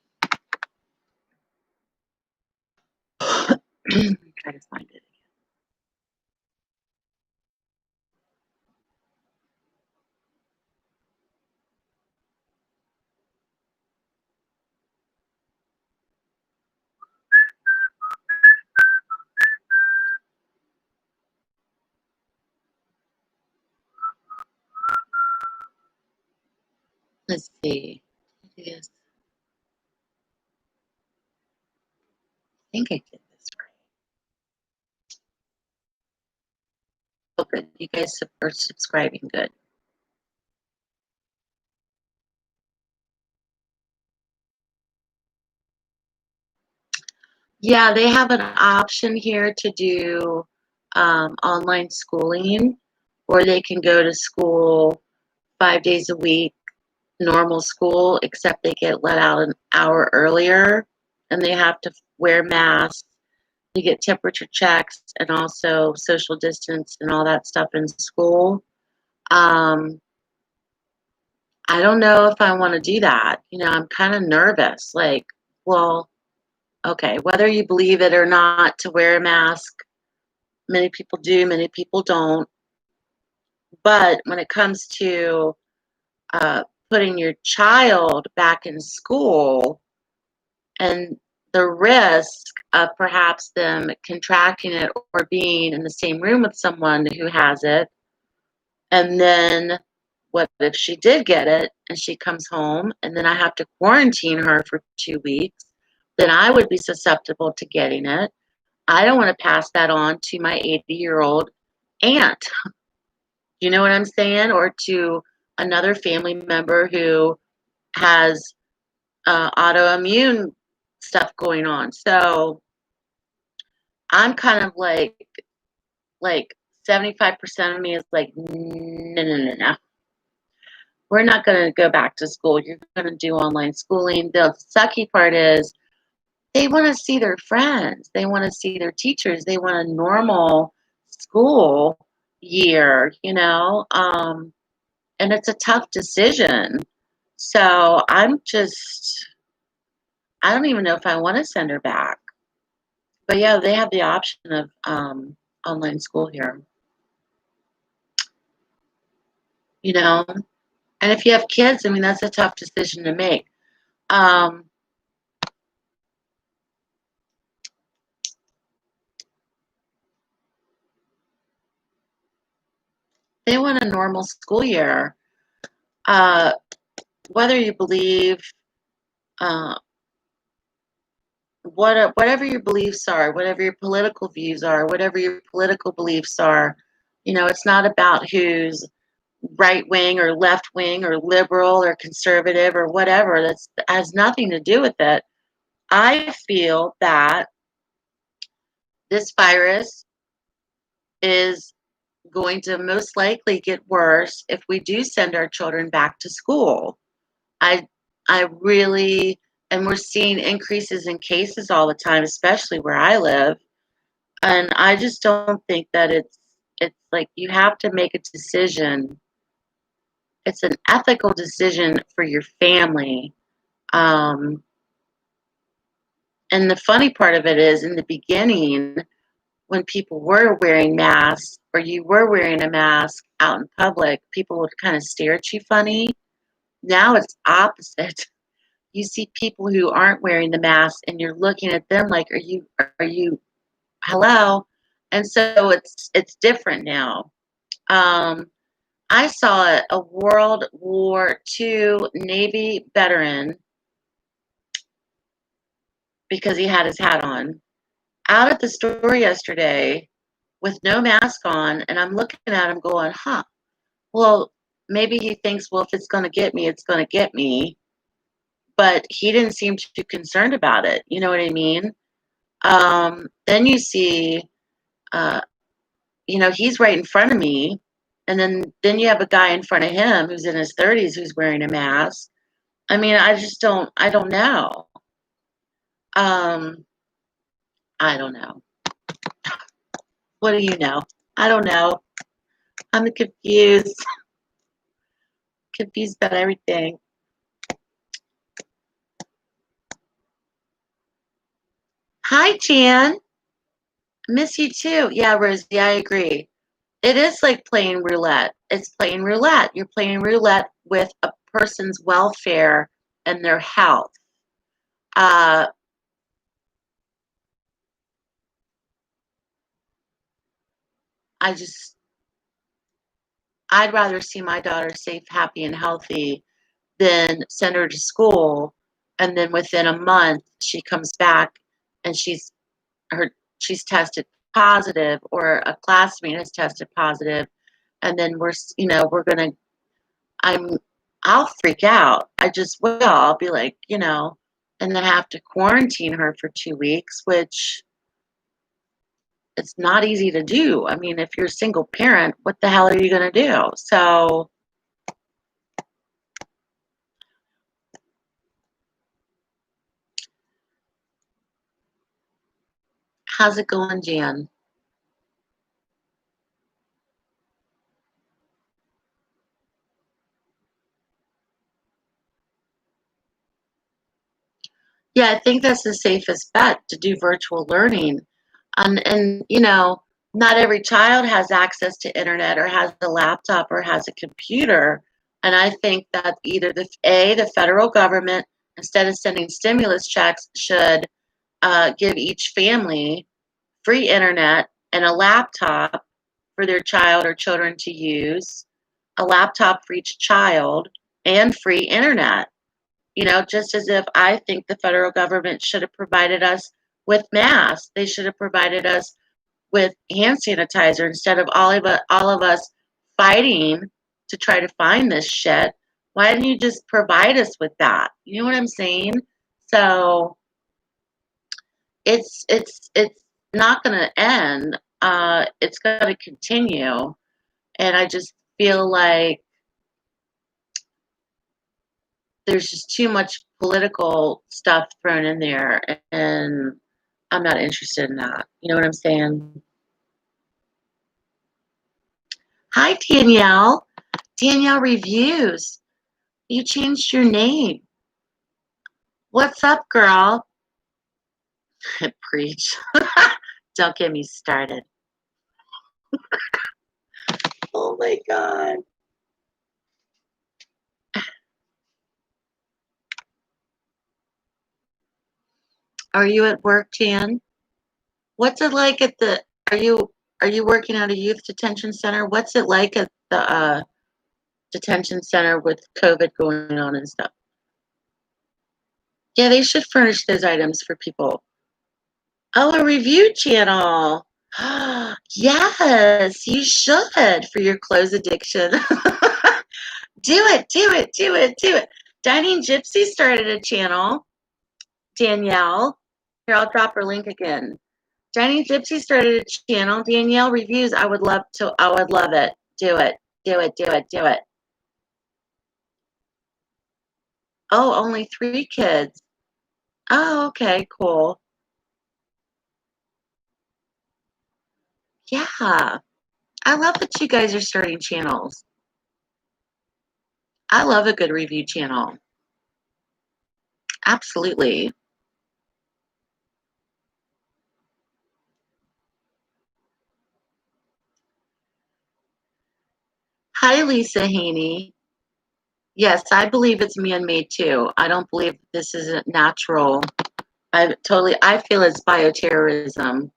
try to find it. Let's see. Yes, I think I did this right. Oh, good. You guys are subscribing. Good. Yeah, they have an option here to do online schooling, or they can go to school 5 days a week, normal school, except they get let out an hour earlier and they have to wear masks. You get temperature checks and also social distance and all that stuff in school. Um, I don't know if I want to do that. I'm kind of nervous. Like, well, okay, whether you believe it or not to wear a mask, many people do, many people don't. But when it comes to uh, putting your child back in school and the risk of perhaps them contracting it or being in the same room with someone who has it, and then what if she did get it and she comes home and then I have to quarantine her for 2 weeks? Then I would be susceptible to getting it. I don't want to pass that on to my 80-year-old aunt. You know what I'm saying? Or to another family member who has autoimmune stuff going on. So I'm kind of like 75% of me is like, no, no, no, no. We're not going to go back to school. You're going to do online schooling. The sucky part is they want to see their friends. They want to see their teachers. They want a normal school year. And it's a tough decision. So I don't even know if I want to send her back. But yeah, they have the option of online school here, you know. And if you have kids, I mean, that's a tough decision to make. Um, they want a normal school year. Uh, whether you believe uh, whatever your beliefs are, whatever your political views are, whatever your political beliefs are, it's not about who's right wing or left wing or liberal or conservative or whatever. That has nothing to do with it. I feel that this virus is going to most likely get worse if we do send our children back to school. I I really and we're seeing increases in cases all the time, especially where I live. And I just don't think that it's like you have to make a decision. It's an ethical decision for your family. Um, and the funny part of it is in the beginning, when people were wearing masks or you were wearing a mask out in public, people would kind of stare at you funny. Now it's opposite. You see people who aren't wearing the mask and you're looking at them like, are you hello? And so it's different now. Um, I saw a World War II Navy veteran because he had his hat on out at the store yesterday with no mask on, and I'm looking at him going, huh, well, maybe he thinks, well, if it's going to get me, it's going to get me. But he didn't seem too concerned about it. You know what I mean? Then you see, uh, he's right in front of me. And then you have a guy in front of him who's in his 30s who's wearing a mask. I mean, I don't know. Um, I don't know. What do you know? I don't know. I'm confused. Confused about everything. Hi, Jan. Miss you too. Yeah, Rosie, I agree. It is like playing roulette. It's playing roulette. You're playing roulette with a person's welfare and their health. Uh, I just, I'd rather see my daughter safe, happy, and healthy than send her to school, and then within a month she comes back and her she's tested positive, or a classmate has tested positive, and then we're gonna I'm I'll freak out. I just will. I'll be like, and then have to quarantine her for 2 weeks, which it's not easy to do. I mean, if you're a single parent, what the hell are you gonna do? So how's it going, Jan? Yeah, I think that's the safest bet, to do virtual learning. And not every child has access to internet, or has a laptop, or has a computer. And I think that either the federal government, instead of sending stimulus checks, should give each family free internet and a laptop for their child or children to use, a laptop for each child, and free internet. Just as if I think the federal government should have provided us with masks. They should have provided us with hand sanitizer, instead of all of us fighting to try to find this shit. Why didn't you just provide us with that? You know what I'm saying? So it's not going to end. It's going to continue, and I just feel like there's just too much political stuff thrown in there, and I'm not interested in that. You know what I'm saying? Hi, Danielle. Danielle Reviews. You changed your name. What's up, girl? Preach. Don't get me started. Oh my God. Are you at work, Jan? What's it like at the? Are you working at a youth detention center? What's it like at the detention center with COVID going on and stuff? Yeah, they should furnish those items for people. Oh, a review channel. Yes, you should, for your clothes addiction. Do it, do it, do it, do it. Dining Gypsy started a channel. Danielle. Here, I'll drop her link again. Dining Gypsy started a channel. Danielle Reviews. I would love it. Do it. Do it, do it, do it. Oh, only 3 kids. Oh, okay, cool. Yeah. I love that you guys are starting channels. I love a good review channel. Absolutely. Hi, Lisa Haney. Yes, I believe it's man-made too. I don't believe this is natural. I feel it's bioterrorism.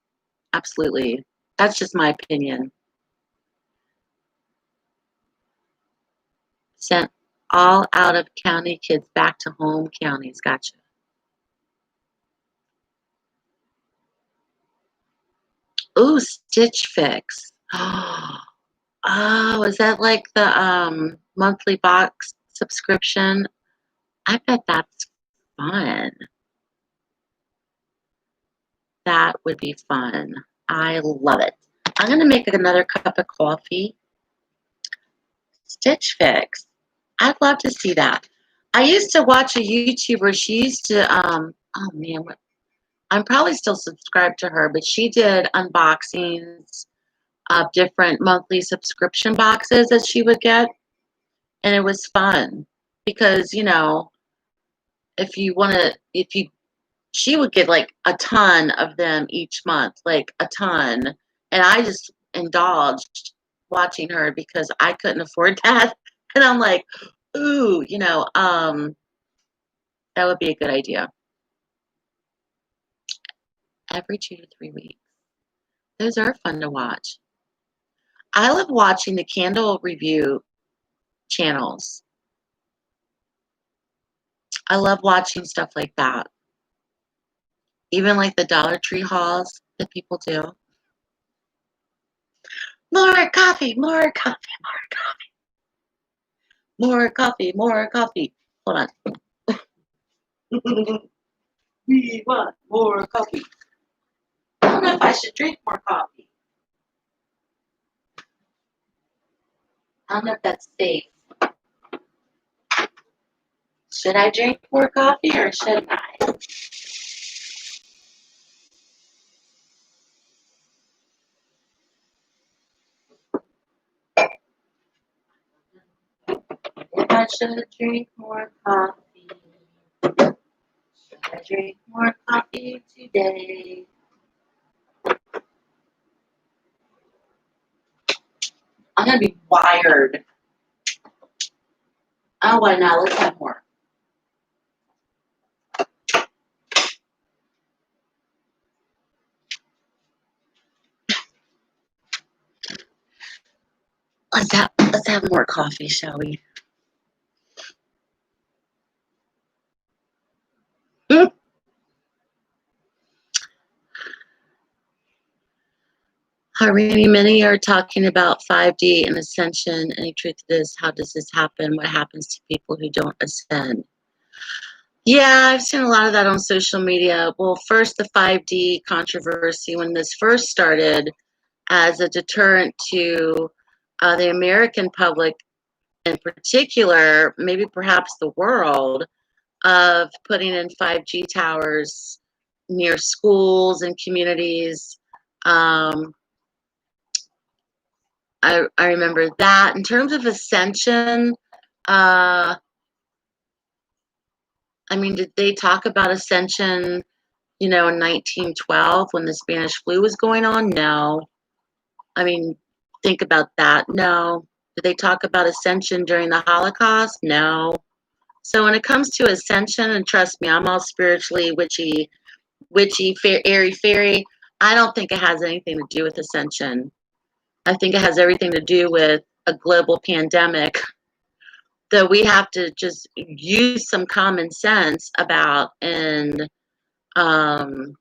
Absolutely. That's just my opinion. Sent all out of county kids back to home counties. Gotcha. Ooh, Stitch Fix. Oh, is that like the monthly box subscription. I bet that's fun. That would be fun. I love it. I'm going to make another cup of coffee. Stitch Fix. I'd love to see that. I used to watch a YouTuber. She used to, oh man, I'm probably still subscribed to her, but she did unboxings of different monthly subscription boxes that she would get. And it was fun because, you know, if you want to, if you, she would get like a ton of them each month, like a ton. And I just indulged watching her because I couldn't afford that. And I'm like, ooh, you know, that would be a good idea. Every 2 to 3 weeks. Those are fun to watch. I love watching the candle review channels. I love watching stuff like that. Even like the Dollar Tree hauls that people do. More coffee, more coffee, more coffee, more coffee. Hold on. We want more coffee. I don't know if I should drink more coffee. I don't know if that's safe. Should I drink more coffee or shouldn't I? If I should drink more coffee, should I drink more coffee today? I'm gonna be wired. Oh, why not? Let's have more. Let's have more coffee, shall we? Irene, many are talking about 5D and ascension. Any truth to this? How does this happen? What happens to people who don't ascend? Yeah, I've seen a lot of that on social media. Well, first, the 5D controversy, when this first started as a deterrent to the American public in particular, maybe perhaps the world, of putting in 5G towers near schools and communities. I remember that. In terms of ascension, I mean, did they talk about ascension, you know, in 1912 when the Spanish flu was going on? No. I mean, think about that. No. Did they talk about ascension during the Holocaust? No. So when it comes to ascension, and trust me, I'm all spiritually witchy, airy fairy. I don't think it has anything to do with ascension. I think it has everything to do with a global pandemic that we have to just use some common sense about, and um,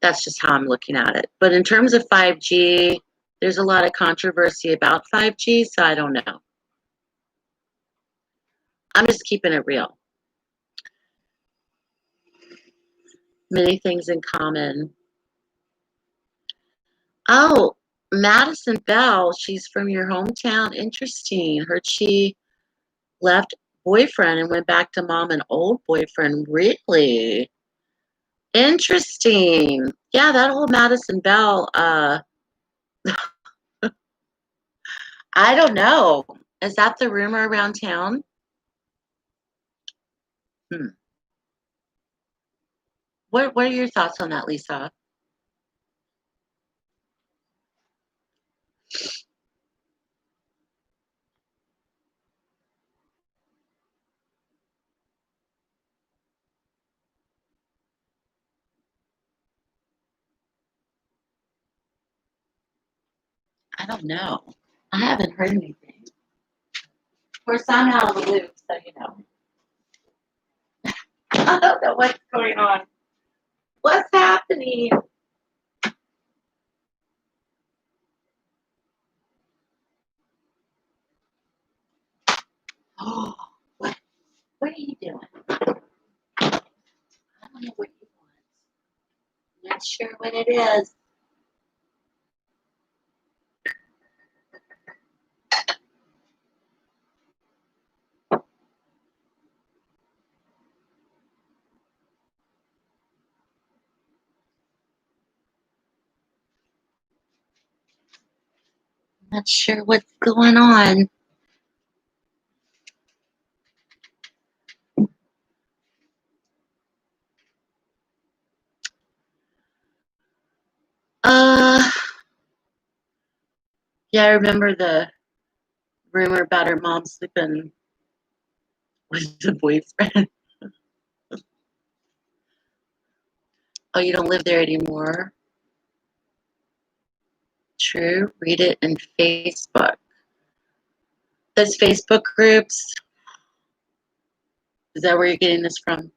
that's just how I'm looking at it. But in terms of 5G, there's a lot of controversy about 5G, so I don't know. I'm just keeping it real. Many things in common. Oh, Madison Bell, she's from your hometown. Interesting. Heard she left boyfriend and went back to mom and old boyfriend. Really? Interesting. Yeah, that whole Madison Bell, I don't know. Is that the rumor around town? Hmm. What are your thoughts on that, Lisa? I don't know. I haven't heard anything. Of course, I'm out of the loop, so you know. I don't know what's going on. What's happening? Oh, what are you doing? I don't know what you want. Not sure what it is. Not sure what's going on. Uh, yeah, I remember the rumor about her mom sleeping with the boyfriend. Oh, you don't live there anymore? True. Read it in Facebook. Those Facebook groups, is that where you're getting this from?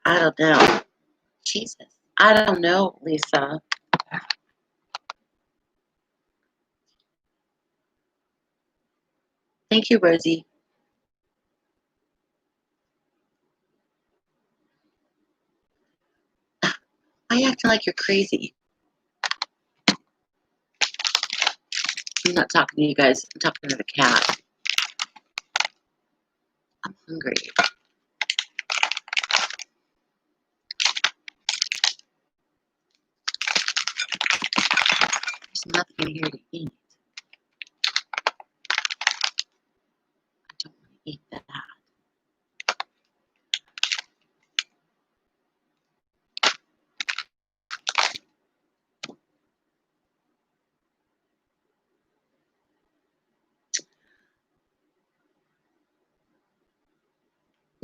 I don't know. Jesus. I don't know, Lisa. Thank you, Rosie. Why are you acting like you're crazy? I'm not talking to you guys. I'm talking to the cat. I'm hungry. There's nothing in here to eat. I don't want to eat that.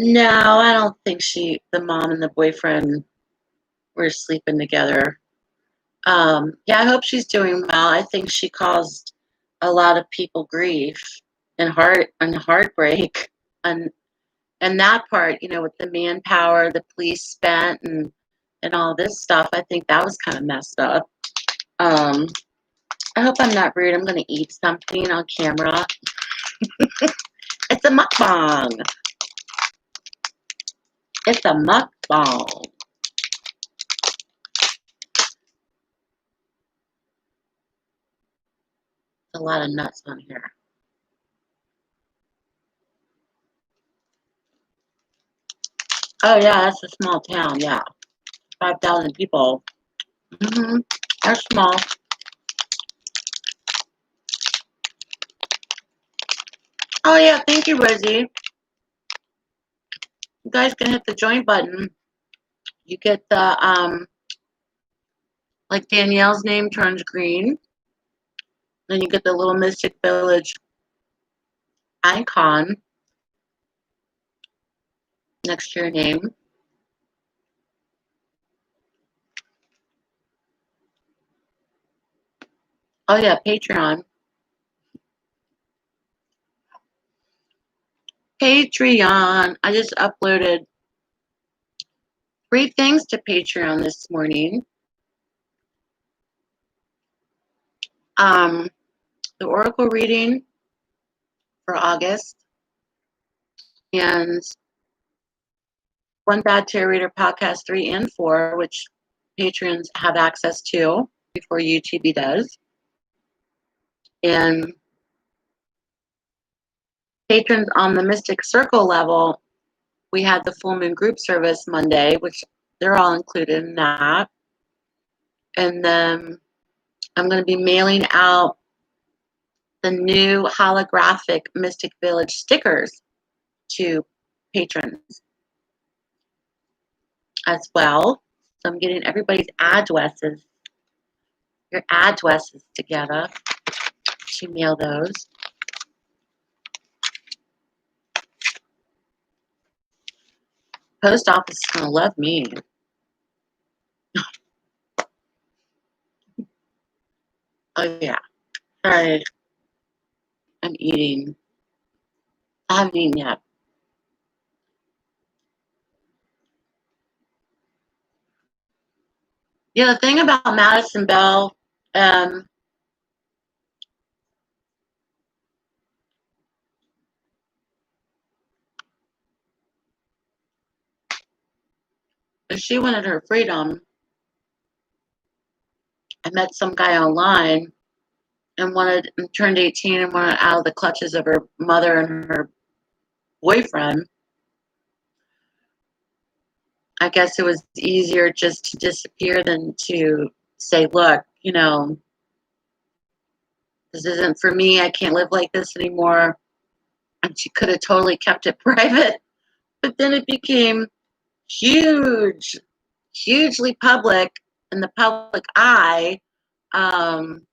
No, I don't think the mom and the boyfriend were sleeping together. Yeah, I hope she's doing well. I think she caused a lot of people grief and heartbreak, and that part, with the manpower the police spent and all this stuff. I think that was kind of messed up. Um, I hope I'm not rude. I'm going to eat something on camera. It's a mukbang. It's a mukbang. A lot of nuts on here. Oh yeah, that's a small town. Yeah, 5,000 people. They're small. Oh yeah, thank you, Rosie. You guys can hit the join button. You get the like Danielle's name turns green. Then you get the little Mystic Village icon next to your name. Oh yeah, Patreon. Patreon. I just uploaded 3 things to Patreon this morning. Um, the Oracle reading for August and One Bad Tarot Reader podcast 3 and 4, which patrons have access to before YouTube does. And patrons on the Mystic Circle level, we had the full moon group service Monday, which they're all included in that. And then I'm going to be mailing out the new holographic Mystic Village stickers to patrons as well. So I'm getting everybody's addresses, your addresses together to mail those. Post office is going to love me. Oh, yeah. Sorry. I'm eating. I haven't eaten yet. Yeah, the thing about Madison Bell, um, she wanted her freedom. I met some guy online and turned 18 and wanted out of the clutches of her mother and her boyfriend. I guess it was easier just to disappear than to say, look, this isn't for me. I can't live like this anymore. And she could have totally kept it private. But then it became huge, hugely public in the public eye. Um,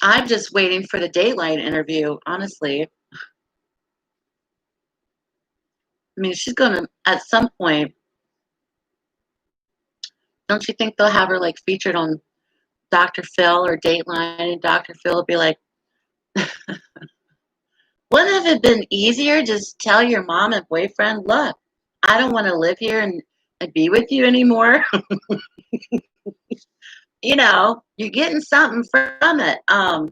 I'm just waiting for the Dateline interview, honestly. I mean, she's going to, at some point, don't you think they'll have her like featured on Dr. Phil or Dateline, and Dr. Phil will be like, wouldn't it have been easier just tell your mom and boyfriend, look, I don't want to live here and be with you anymore? You're getting something from it. I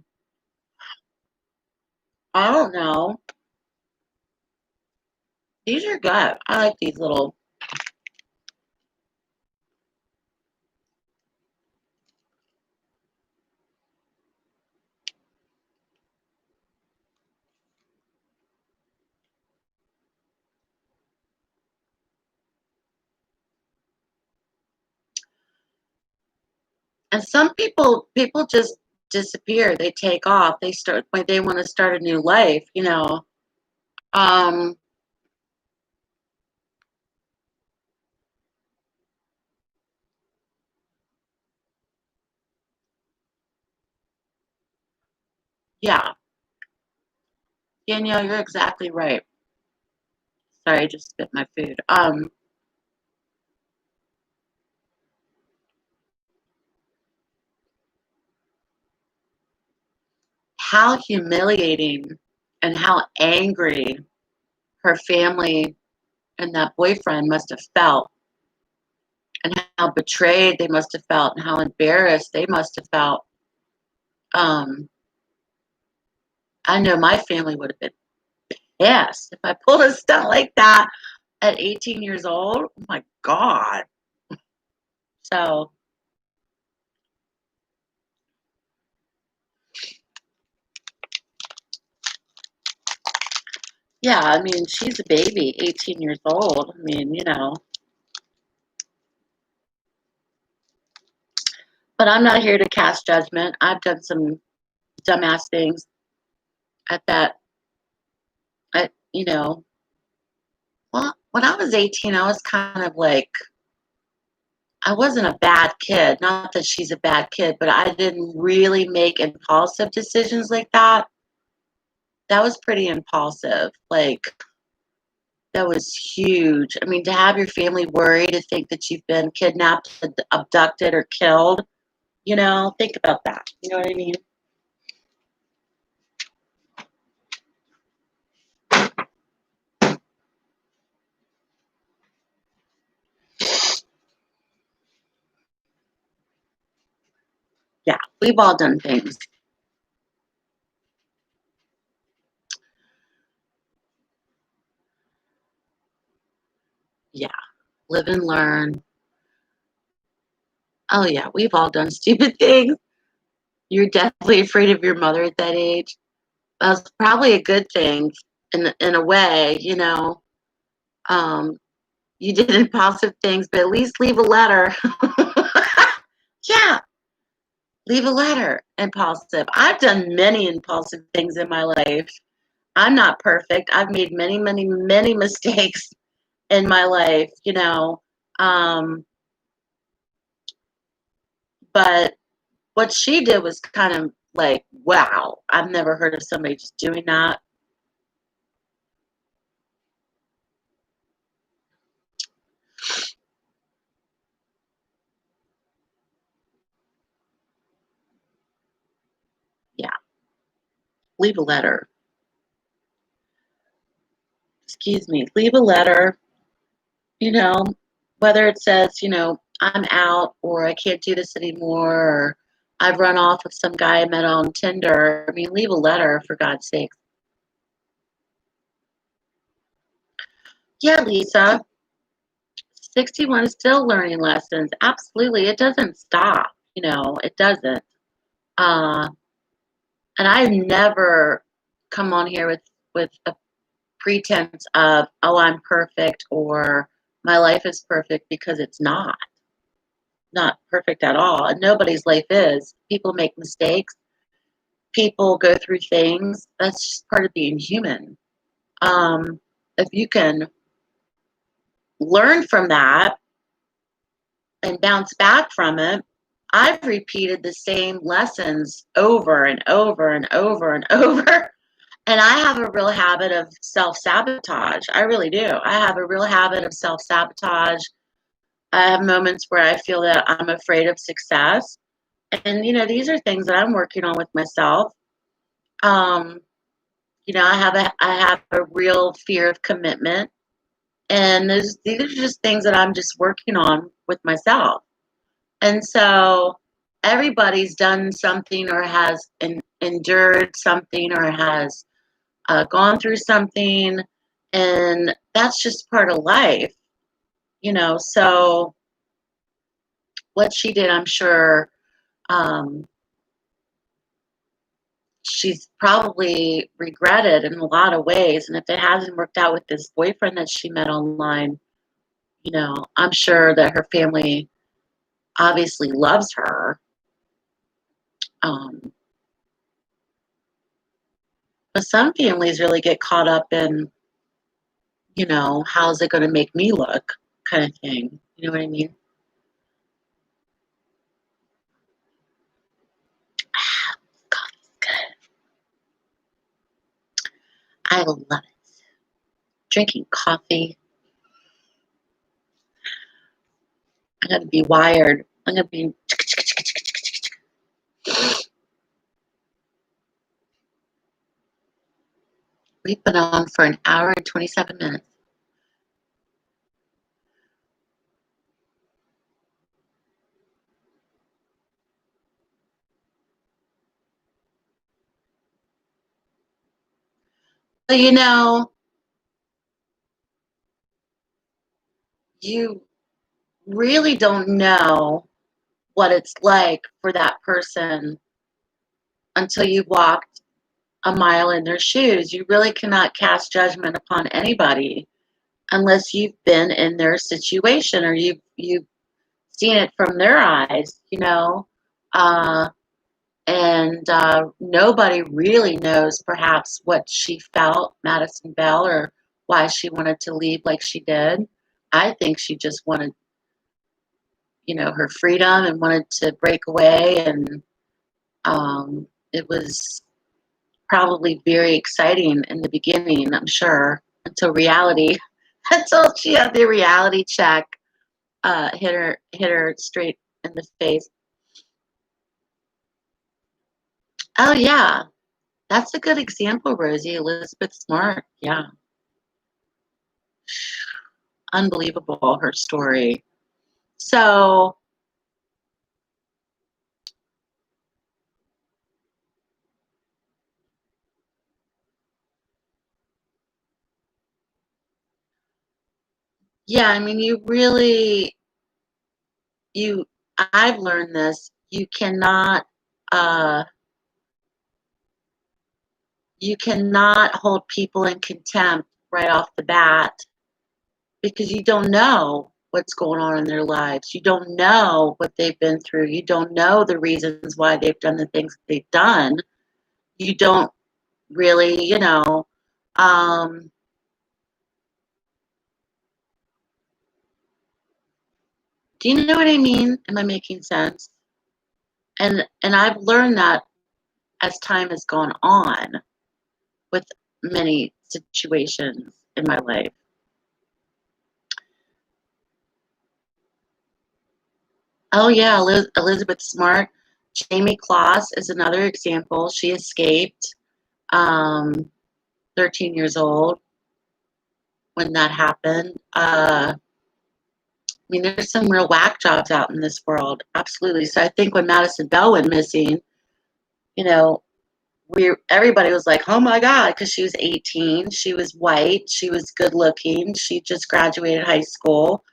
don't know. These are good. I like these little. And some people just disappear. They take off. They start when they want to start a new life. Um, yeah, Danielle, you're exactly right. Sorry, I just spit my food. How humiliating and how angry her family and that boyfriend must have felt, and how betrayed they must have felt, and how embarrassed they must have felt. Um, I know my family would have been pissed if I pulled a stunt like that at 18 years old. Oh my God. So, yeah, I mean, she's a baby, 18 years old. I mean. But I'm not here to cast judgment. I've done some dumbass things at that, at. Well, when I was 18, I was kind of like, I wasn't a bad kid. Not that she's a bad kid, but I didn't really make impulsive decisions like that. That was pretty impulsive. Like, that was huge. I mean, to have your family worry, to think that you've been kidnapped, abducted, or killed, think about that. You know what I mean? Yeah, we've all done things. Yeah, live and learn. Oh, yeah, we've all done stupid things. You're definitely afraid of your mother at that age. That's probably a good thing in a way. Um, you did impulsive things, but at least leave a letter. Yeah, leave a letter. Impulsive. I've done many impulsive things in my life. I'm not perfect. I've made many, many, many mistakes in my life. Um, but what she did was kind of like, wow, I've never heard of somebody just doing that. Yeah, leave a letter. Excuse me, leave a letter, you know, whether it says, I'm out, or I can't do this anymore, or I've run off with some guy I met on Tinder. I mean, leave a letter for God's sake. Yeah, Lisa. 61 is still learning lessons. Absolutely. It doesn't stop. It doesn't. Uh, and I've never come on here with a pretense of, oh, I'm perfect or my life is perfect, because it's not perfect at all. And nobody's life is. People make mistakes. People go through things. That's just part of being human. If you can learn from that and bounce back from it, I've repeated the same lessons over and over and over and over. And I have a real habit of self sabotage. I really do. I have a real habit of self sabotage. I have moments where I feel that I'm afraid of success. And, these are things that I'm working on with myself. Um, I have a real fear of commitment. And these are just things that I'm just working on with myself. And so everybody's done something or has endured something or has gone through something. And that's just part of life. So what she did, I'm sure, um, she's probably regretted in a lot of ways. And if it hasn't worked out with this boyfriend that she met online, I'm sure that her family obviously loves her. Um, but some families really get caught up in, how's it going to make me look kind of thing. You know what I mean? Coffee's good. I love it. Drinking coffee. I'm going to be wired. I'm going to be. We've been on for an hour and 27 minutes. So, you really don't know what it's like for that person until you walked a mile in their shoes. You really cannot cast judgment upon anybody unless you've been in their situation or you've seen it from their eyes. Uh, and nobody really knows perhaps what she felt, Madison Bell, or why she wanted to leave like she did. I think she just wanted, her freedom and wanted to break away. And it was probably very exciting in the beginning, I'm sure, until reality, until she had the reality check hit her straight in the face. Oh yeah, that's a good example, Rosie. Elizabeth Smart. Yeah, unbelievable her story. So yeah, I mean, you I've learned this. Uh, you cannot hold people in contempt right off the bat because you don't know what's going on in their lives. You don't know what they've been through. You don't know the reasons why they've done the things they've done. You don't really, um, do you know what I mean? Am I making sense? And I've learned that as time has gone on with many situations in my life. Oh yeah, Elizabeth Smart. Jamie Kloss is another example. She escaped, um, 13 years old when that happened. I mean, there's some real whack jobs out in this world. Absolutely. So I think when Madison Bell went missing, you know, everybody was like, "Oh my God," because she was 18, she was white, she was good looking, she just graduated high school,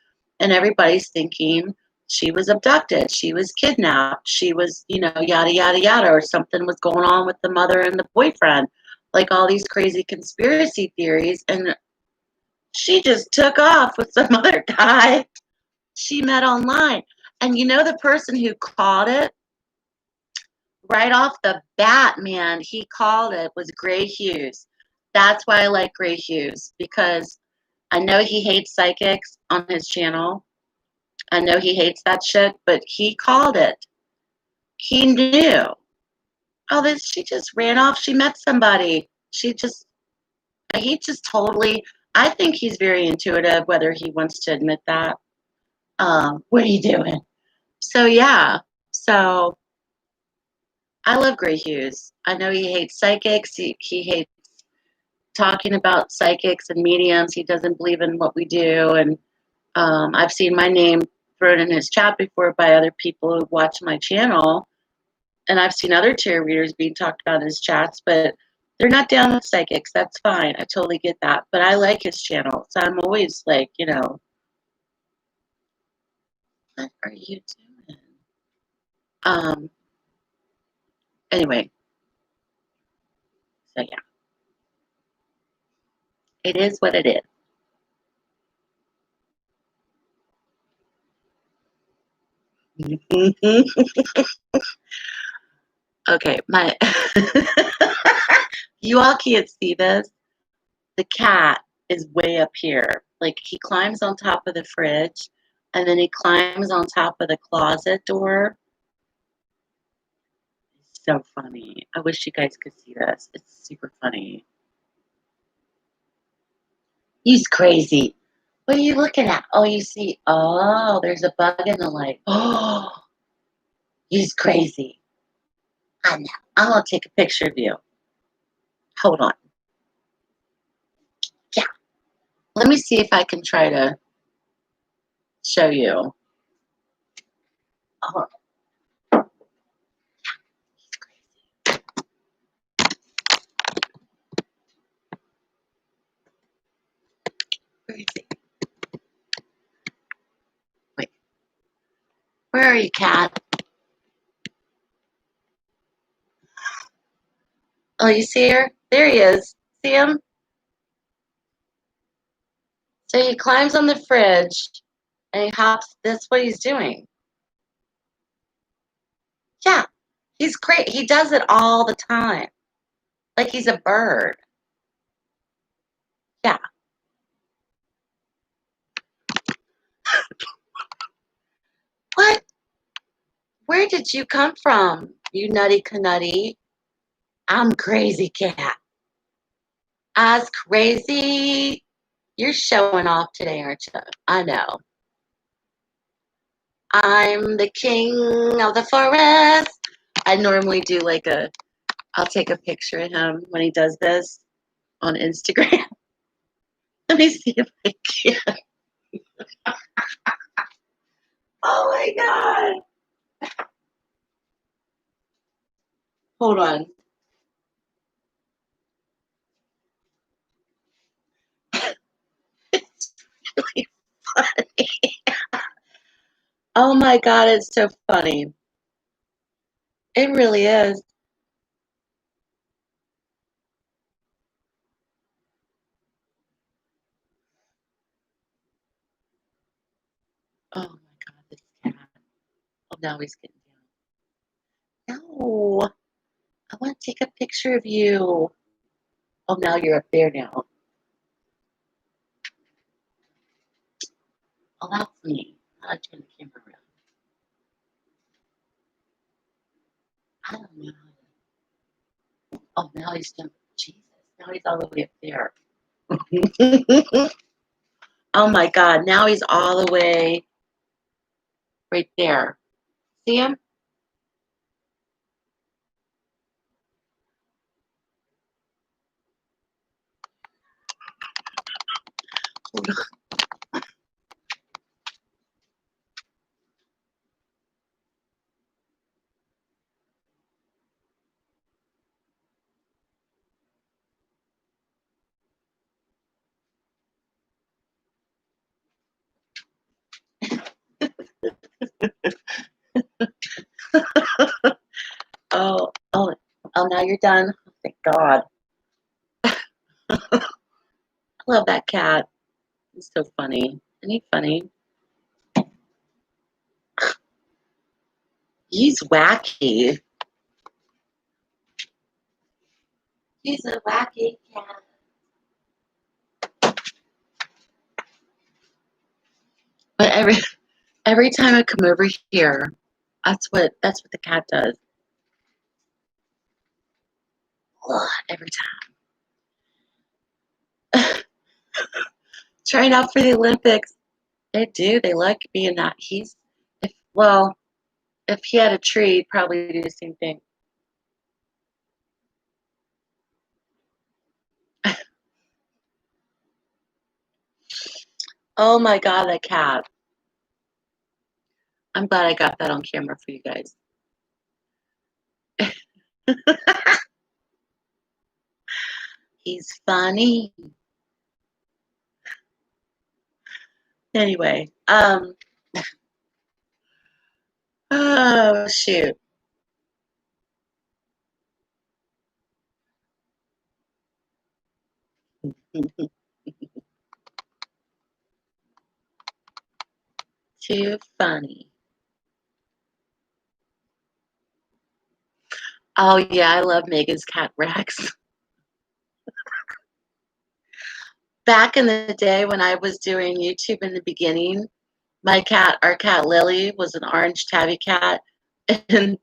and everybody's thinking she was abducted, she was kidnapped, she was, yada, yada, yada, or something was going on with the mother and the boyfriend. Like all these crazy conspiracy theories. And she just took off with some other guy she met online. And the person who called it right off the bat, man, he called it was Gray Hughes. That's why I like Gray Hughes, because I know he hates psychics on his channel. I know he hates that shit, but he called it. He knew. Oh, she just ran off. She met somebody. He just totally, I think he's very intuitive, whether he wants to admit that. What are you doing? So, yeah. So, I love Gray Hughes. I know he hates psychics. He hates talking about psychics and mediums. He doesn't believe in what we do. And I've seen my name thrown in his chat before by other people who watch my channel. And I've seen other tarot readers being talked about in his chats, but they're not down with psychics. That's fine. I totally get that. But I like his channel. So I'm always like, what are you doing? Anyway. So yeah. It is what it is. Okay, you all can't see this. The cat is way up here. Like he climbs on top of the fridge and then he climbs on top of the closet door. It's so funny. I wish you guys could see this. It's super funny. He's crazy. What are you looking at? Oh, you see, there's a bug in the light. Oh, he's crazy. I know. I'm going to take a picture of you. Hold on. Yeah. Let me see if I can try to show you. Oh, where is he? Wait. Where are you, cat? Oh, you see her? There he is. See him? So he climbs on the fridge and he hops. That's what he's doing. Yeah. He's great. He does it all the time. Like he's a bird. Yeah. What? Where did you come from, you nutty canutty? I'm crazy cat. I's crazy. You're showing off today, aren't you? I know. I'm the king of the forest. I normally do I'll take a picture of him when he does this on Instagram. Let me see if I can. Oh my God. Hold on. It's really funny. Oh my God, it's so funny. It really is. Oh my God, this cat. Oh, now he's getting down. No, I want to take a picture of you. Oh, now you're up there now. Oh, that's me. I'll turn the camera around. I don't know. Oh, now he's done. Jesus, now he's all the way up there. Oh my God, now he's all the way right there. See him? you're done? Oh, thank God. I love that cat. He's so funny. Isn't he funny? He's wacky. He's a wacky cat. But every time I come over here, that's what the cat does. Ugh, every time. Trying out for the Olympics. They do. They like being that. If he had a tree, he'd probably do the same thing. Oh my God, that cat. I'm glad I got that on camera for you guys. He's funny. Anyway, oh shoot. Too funny. Oh yeah, I love Megan's cat Rex. Back in the day when I was doing YouTube in the beginning, our cat Lily was an orange tabby cat, and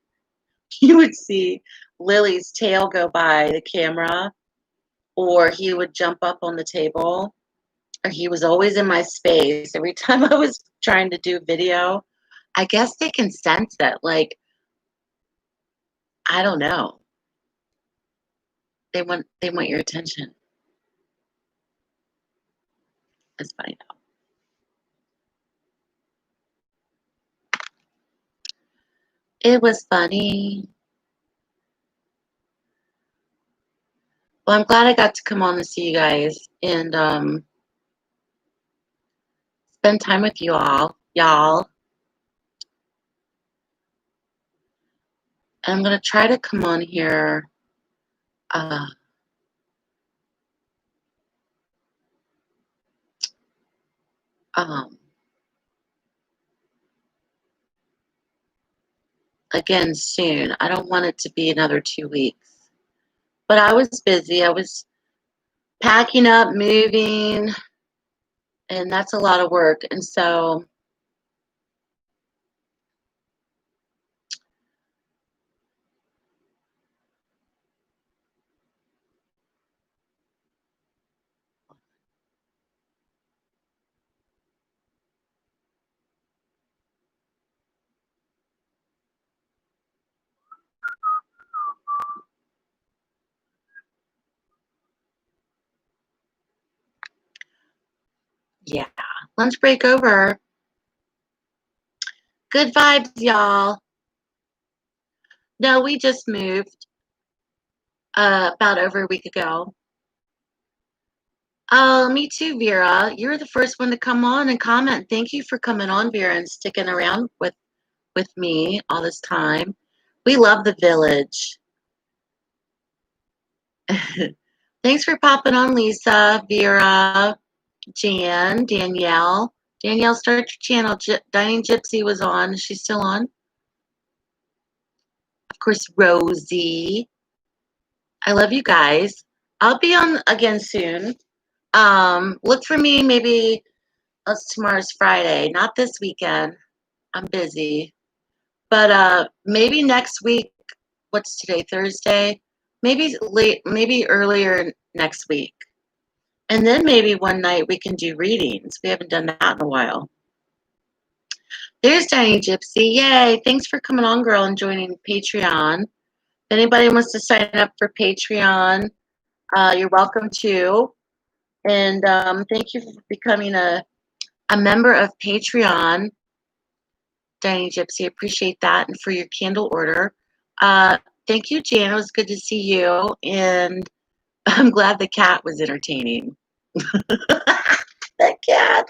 you would see Lily's tail go by the camera, or he would jump up on the table, or he was always in my space every time I was trying to do video. I guess they can sense that, like, I don't know. They want your attention. It's funny though. It was funny. Well, I'm glad I got to come on and see you guys and spend time with you all, y'all. And I'm gonna try to come on here. Uh, um, again soon. I don't want it to be another 2 weeks. But I was busy. I was packing up, moving, and that's a lot of work. And so, yeah, lunch break over. Good vibes, y'all. No, we just moved about over a week ago. Oh, me too, Vera. You're the first one to come on and comment. Thank you for coming on, Vera, and sticking around with me all this time. We love the village. Thanks for popping on, Lisa, Vera, Jan, Danielle. Danielle, start your channel. Dining Gypsy was on. Is she still on? Of course, Rosie. I love you guys. I'll be on again soon. Look for me maybe tomorrow's Friday, not this weekend. I'm busy. But maybe next week, what's today, Thursday? Maybe earlier next week. And then maybe one night we can do readings. We haven't done that in a while. There's Dining Gypsy. Yay. Thanks for coming on, girl, and joining Patreon. If anybody wants to sign up for Patreon, you're welcome to. And thank you for becoming a member of Patreon, Dining Gypsy. Appreciate that. And for your candle order. Thank you, Jan. It was good to see you. And I'm glad the cat was entertaining. That cat.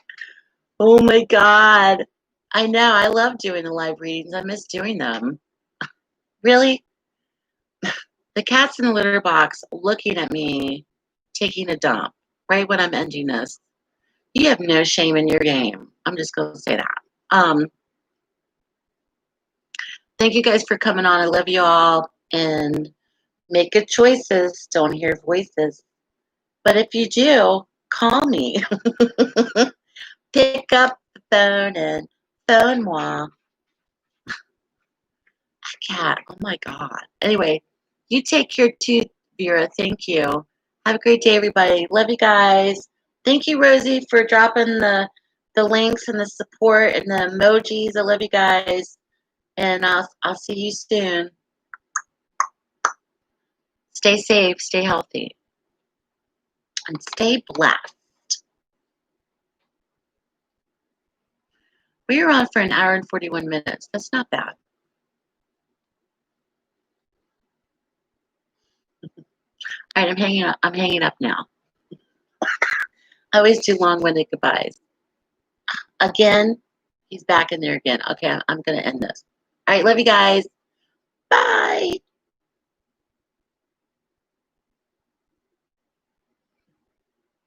Oh my God. I know. I love doing the live readings. I miss doing them. Really? The cat's in the litter box looking at me, taking a dump right when I'm ending this. You have no shame in your game. I'm just going to say that. Thank you guys for coming on. I love you all. And make good choices. Don't hear voices. But if you do, call me. Pick up the phone and phone moi. Cat. Oh my God. Anyway, you take care too, Vera. Thank you. Have a great day, everybody. Love you guys. Thank you, Rosie, for dropping the links and the support and the emojis. I love you guys. And I'll see you soon. Stay safe, stay healthy, and stay blessed. We are on for an hour and 41 minutes. That's not bad. All right, I'm hanging up now. I always do long-winded goodbyes. Again, he's back in there again. Okay, I'm going to end this. All right, love you guys. Bye.